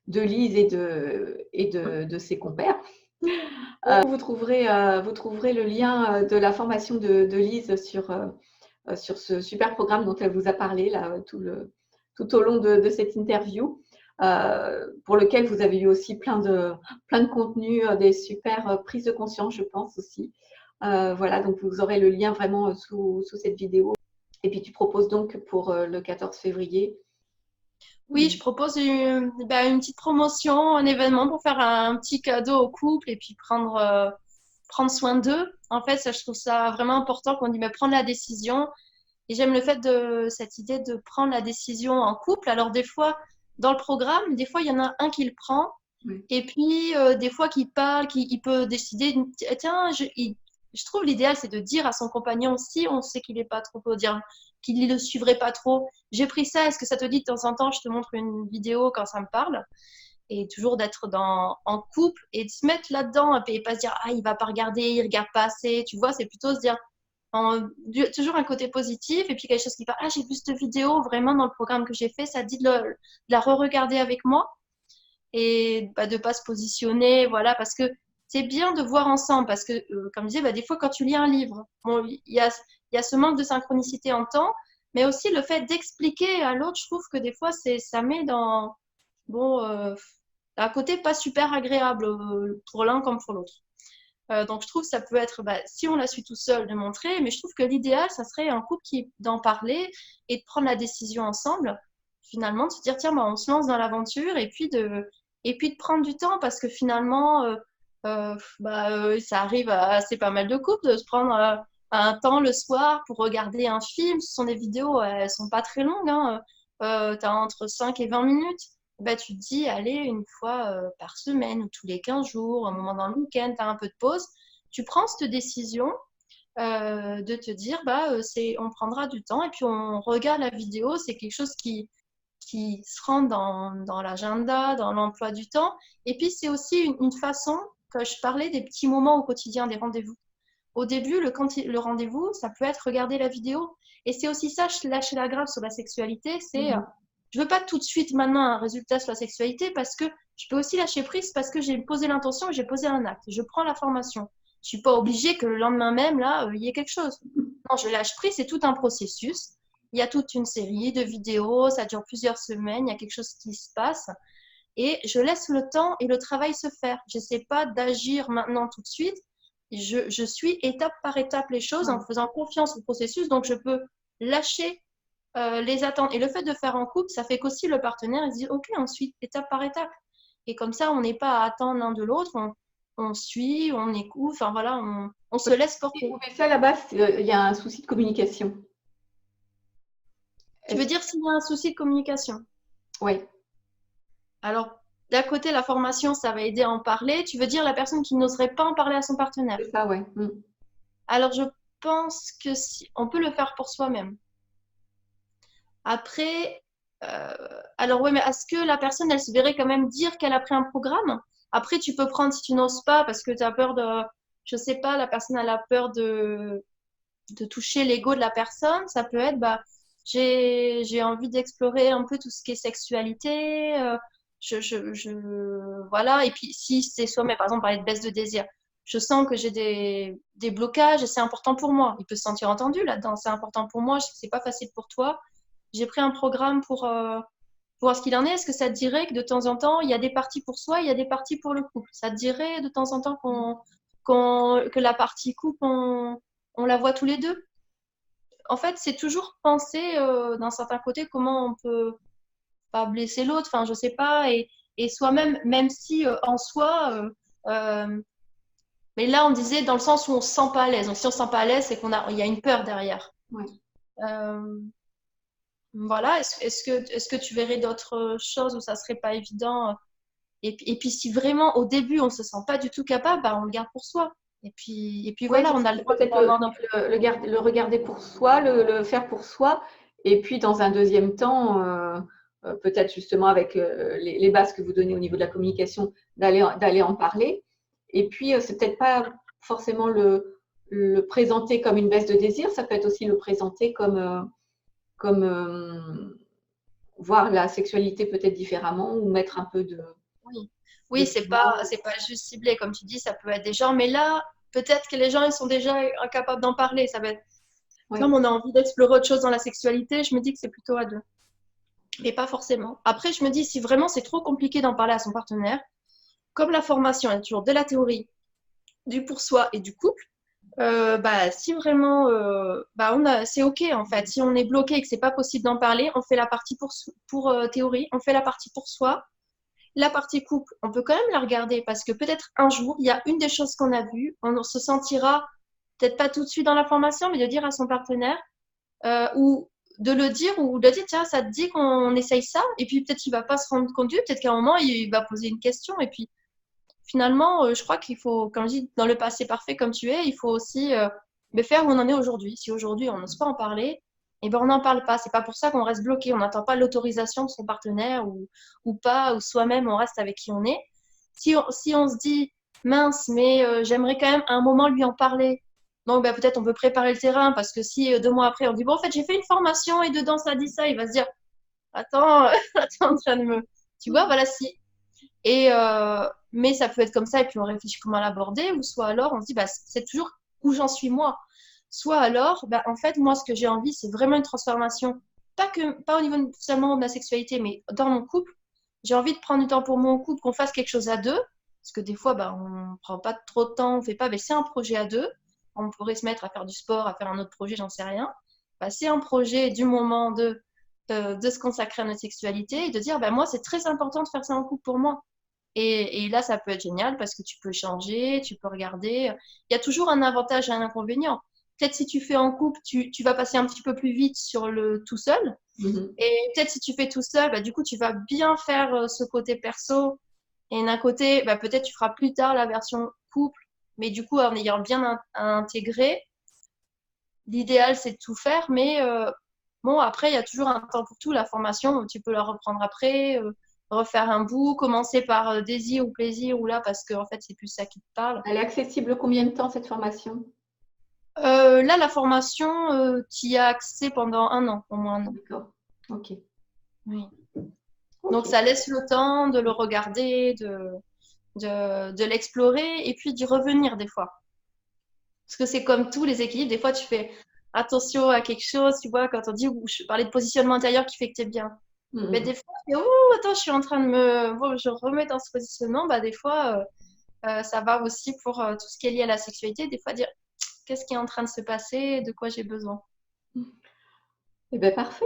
Lise et de ses compères. Vous trouverez le lien de la formation de Lise sur ce super programme dont elle vous a parlé là, tout au long de cette interview, pour lequel vous avez eu aussi plein de contenus, des super prises de conscience, je pense aussi. Voilà, donc vous aurez le lien vraiment sous cette vidéo. Et puis tu proposes donc pour le 14 février. Oui, je propose une petite promotion, un événement pour faire un petit cadeau au couple et puis prendre soin d'eux. En fait, ça, je trouve ça vraiment important qu'on dit mais prendre la décision. Et j'aime le fait de cette idée de prendre la décision en couple. Alors des fois, dans le programme, des fois, il y en a un qui le prend. Oui. Et puis, des fois, qui parle, il peut décider, tiens, je trouve l'idéal, c'est de dire à son compagnon, si on sait qu'il n'est pas trop, dire qu'il ne le suivrait pas trop, j'ai pris ça, est-ce que ça te dit de temps en temps, je te montre une vidéo quand ça me parle? Et toujours d'être en couple et de se mettre là-dedans et pas se dire, ah, il va pas regarder, il regarde pas assez, tu vois, c'est plutôt se dire, toujours un côté positif et puis quelque chose qui parle, ah, j'ai vu cette vidéo vraiment dans le programme que j'ai fait, ça te dit de la re-regarder avec moi et de pas se positionner, voilà, parce que c'est bien de voir ensemble, parce que, comme je disais, des fois, quand tu lis un livre, bon, il y a ce manque de synchronicité en temps, mais aussi le fait d'expliquer à l'autre, je trouve que des fois, ça met dans, bon, un côté pas super agréable pour l'un comme pour l'autre. Donc, je trouve que ça peut être, si on la suit tout seul, de montrer, mais je trouve que l'idéal, ça serait un couple d'en parler et de prendre la décision ensemble, finalement, de se dire, tiens, on se lance dans l'aventure et puis de prendre du temps parce que finalement, ça arrive à assez pas mal de couples de se prendre un temps le soir pour regarder un film. Ce sont des vidéos, elles sont pas très longues, hein. Tu as entre 5 et 20 minutes. Tu te dis, allez, une fois par semaine ou tous les 15 jours, un moment dans le week-end, tu as un peu de pause. Tu prends cette décision de te dire, on prendra du temps et puis on regarde la vidéo. C'est quelque chose qui se rentre dans l'agenda, dans l'emploi du temps. Et puis, c'est aussi une façon, que je parlais des petits moments au quotidien, des rendez-vous. Au début, le rendez-vous, ça peut être regarder la vidéo. Et c'est aussi ça, lâcher la grappe sur la sexualité, c'est je veux pas tout de suite maintenant un résultat sur la sexualité parce que je peux aussi lâcher prise parce que j'ai posé l'intention et j'ai posé un acte. Je prends la formation. Je suis pas obligée que le lendemain même, là, il y ait quelque chose. Non, je lâche prise, c'est tout un processus. Il y a toute une série de vidéos, ça dure plusieurs semaines, il y a quelque chose qui se passe. Et je laisse le temps et le travail se faire. Je n'essaie pas d'agir maintenant tout de suite. Je suis étape par étape les choses en faisant confiance au processus. Donc, je peux lâcher les attentes. Et le fait de faire en couple, ça fait qu'aussi le partenaire il se dit OK, ensuite, étape par étape. Et comme ça, on n'est pas à attendre l'un de l'autre. On suit, on écoute. Enfin, voilà, on se laisse porter. Mais ça, là-bas, il y a un souci de communication. Tu veux dire s'il y a un souci de communication? Oui. Alors, d'un côté, la formation, ça va aider à en parler. Tu veux dire la personne qui n'oserait pas en parler à son partenaire? C'est ça, oui. Alors, je pense que on peut le faire pour soi-même. Après, alors oui, mais est-ce que la personne, elle se verrait quand même dire qu'elle a pris un programme? Après, tu peux prendre si tu n'oses pas parce que tu as peur de, je sais pas, la personne, elle a peur de toucher l'ego de la personne. Ça peut être, j'ai envie d'explorer un peu tout ce qui est sexualité. Voilà. Et puis, si c'est soi-même, par exemple, parler de baisse de désir, je sens que j'ai des blocages et c'est important pour moi. Il peut se sentir entendu là-dedans. C'est important pour moi. Je sais que c'est pas facile pour toi. J'ai pris un programme pour voir ce qu'il en est. Est-ce que ça te dirait que de temps en temps, il y a des parties pour soi, il y a des parties pour le couple? Ça te dirait de temps en temps que la partie couple, on la voit tous les deux? en fait, c'est toujours penser d'un certain côté comment on peut pas blesser l'autre, enfin, je sais pas, et soi-même, même si en soi, mais là, on disait dans le sens où on se sent pas à l'aise. Donc, si on se sent pas à l'aise, c'est il y a une peur derrière. Ouais. Euh, voilà. Est-ce que tu verrais d'autres choses où ça serait pas évident? Et puis, si vraiment au début on se sent pas du tout capable, bah, on le garde pour soi. Et puis Oui, voilà, on a le droit de peut-être le regarder pour soi, le faire pour soi. Et puis, dans un deuxième temps, peut-être justement avec les bases que vous donnez au niveau de la communication, d'aller en parler. Et puis, c'est peut-être pas forcément le présenter comme une baisse de désir, ça peut être aussi le présenter comme voir la sexualité peut-être différemment ou mettre un peu Oui, de oui, piment. c'est pas juste ciblé, comme tu dis, ça peut être des gens, mais là, peut-être que les gens, ils sont déjà incapables d'en parler. Ça va être, Oui, comme on a envie d'explorer autre chose dans la sexualité, je me dis que c'est plutôt à deux. Mais pas forcément. Après, je me dis, si vraiment c'est trop compliqué d'en parler à son partenaire, comme la formation est toujours de la théorie, du pour soi et du couple, bah, si vraiment, bah, c'est OK en fait. Si on est bloqué et que c'est pas possible d'en parler, on fait la partie pour théorie, on fait la partie pour soi. La partie couple, on peut quand même la regarder parce que peut-être un jour, il y a une des choses qu'on a vues, on se sentira peut-être pas tout de suite dans la formation, mais de dire à son partenaire ou de le dire ou de dire tiens, ça te dit qu'on essaye ça et puis peut-être qu'il va pas se rendre compte, peut-être qu'à un moment il va poser une question et puis finalement, je crois qu'il faut, comme je dis, dans le passé parfait comme tu es, il faut aussi faire où on en est aujourd'hui. Si aujourd'hui on n'ose pas en parler, eh ben on n'en parle pas. C'est pas pour ça qu'on reste bloqué. On n'attend pas l'autorisation de son partenaire ou pas, ou soi-même on reste avec qui on est. Si on se dit mince, mais j'aimerais quand même à un moment lui en parler. Donc ben, peut-être on peut préparer le terrain parce que si 2 mois après on dit bon en fait j'ai fait une formation et dedans ça dit ça, il va se dire attends, attends en train de me, tu vois voilà si mais ça peut être comme ça, et puis on réfléchit comment l'aborder, ou soit alors on se dit, bah, c'est toujours où j'en suis moi. Soit alors, bah, en fait, moi, ce que j'ai envie, c'est vraiment une transformation, pas au niveau seulement de ma sexualité, mais dans mon couple. J'ai envie de prendre du temps pour mon couple, qu'on fasse quelque chose à deux, parce que des fois, bah, on prend pas trop de temps, on fait pas, mais c'est un projet à deux. On pourrait se mettre à faire du sport, à faire un autre projet, j'en sais rien. Bah, c'est un projet du moment de se consacrer à notre sexualité et de dire, bah, moi, c'est très important de faire ça en couple pour moi. Et là, ça peut être génial parce que tu peux changer, tu peux regarder. Il y a toujours un avantage et un inconvénient. Peut-être si tu fais en couple, tu vas passer un petit peu plus vite sur le tout seul. mhm. Et peut-être si tu fais tout seul, bah, du coup, tu vas bien faire ce côté perso. Et d'un côté, bah, peut-être tu feras plus tard la version couple. Mais du coup, en ayant bien intégré, l'idéal, c'est de tout faire. Mais bon, après, il y a toujours un temps pour tout. La formation, tu peux la reprendre après, refaire un bout, commencer par désir ou plaisir, ou là, parce que en fait, c'est plus ça qui te parle. Elle est accessible combien de temps cette formation? Là, la formation, tu y as accès pendant 1 an, au moins 1 an. D'accord. Ok. Oui. Ok. Donc, ça laisse le temps de le regarder, de l'explorer et puis d'y revenir des fois. Parce que c'est comme tous les équilibres, des fois, tu fais attention à quelque chose, tu vois, quand on dit, je parlais de positionnement intérieur qui fait que tu es bien. Mais Mhm. des fois, tu fais, oh, attends, je suis en train de me. Bon, je remets dans ce positionnement. Bah, des fois, ça va aussi pour tout ce qui est lié à la sexualité. Des fois, dire qu'est-ce qui est en train de se passer, de quoi j'ai besoin. Eh bien, parfait.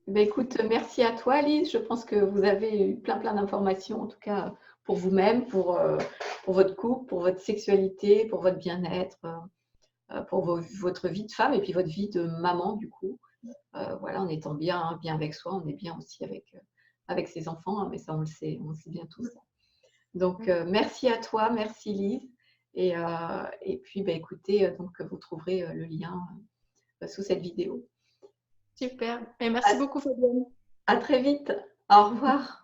Eh bien, écoute, merci à toi, Lise. Je pense que vous avez eu plein d'informations, en tout cas pour vous-même, pour votre couple, pour votre sexualité, pour votre bien-être, pour votre vie de femme et puis votre vie de maman, du coup. Voilà, en étant bien avec soi, on est bien aussi avec ses enfants, hein, mais ça, on le sait bien tous. Donc, merci à toi, merci Lise. Et puis, bah, écoutez, donc, vous trouverez le lien sous cette vidéo. Super. Et merci À, beaucoup, Fabienne. à très vite. Au revoir.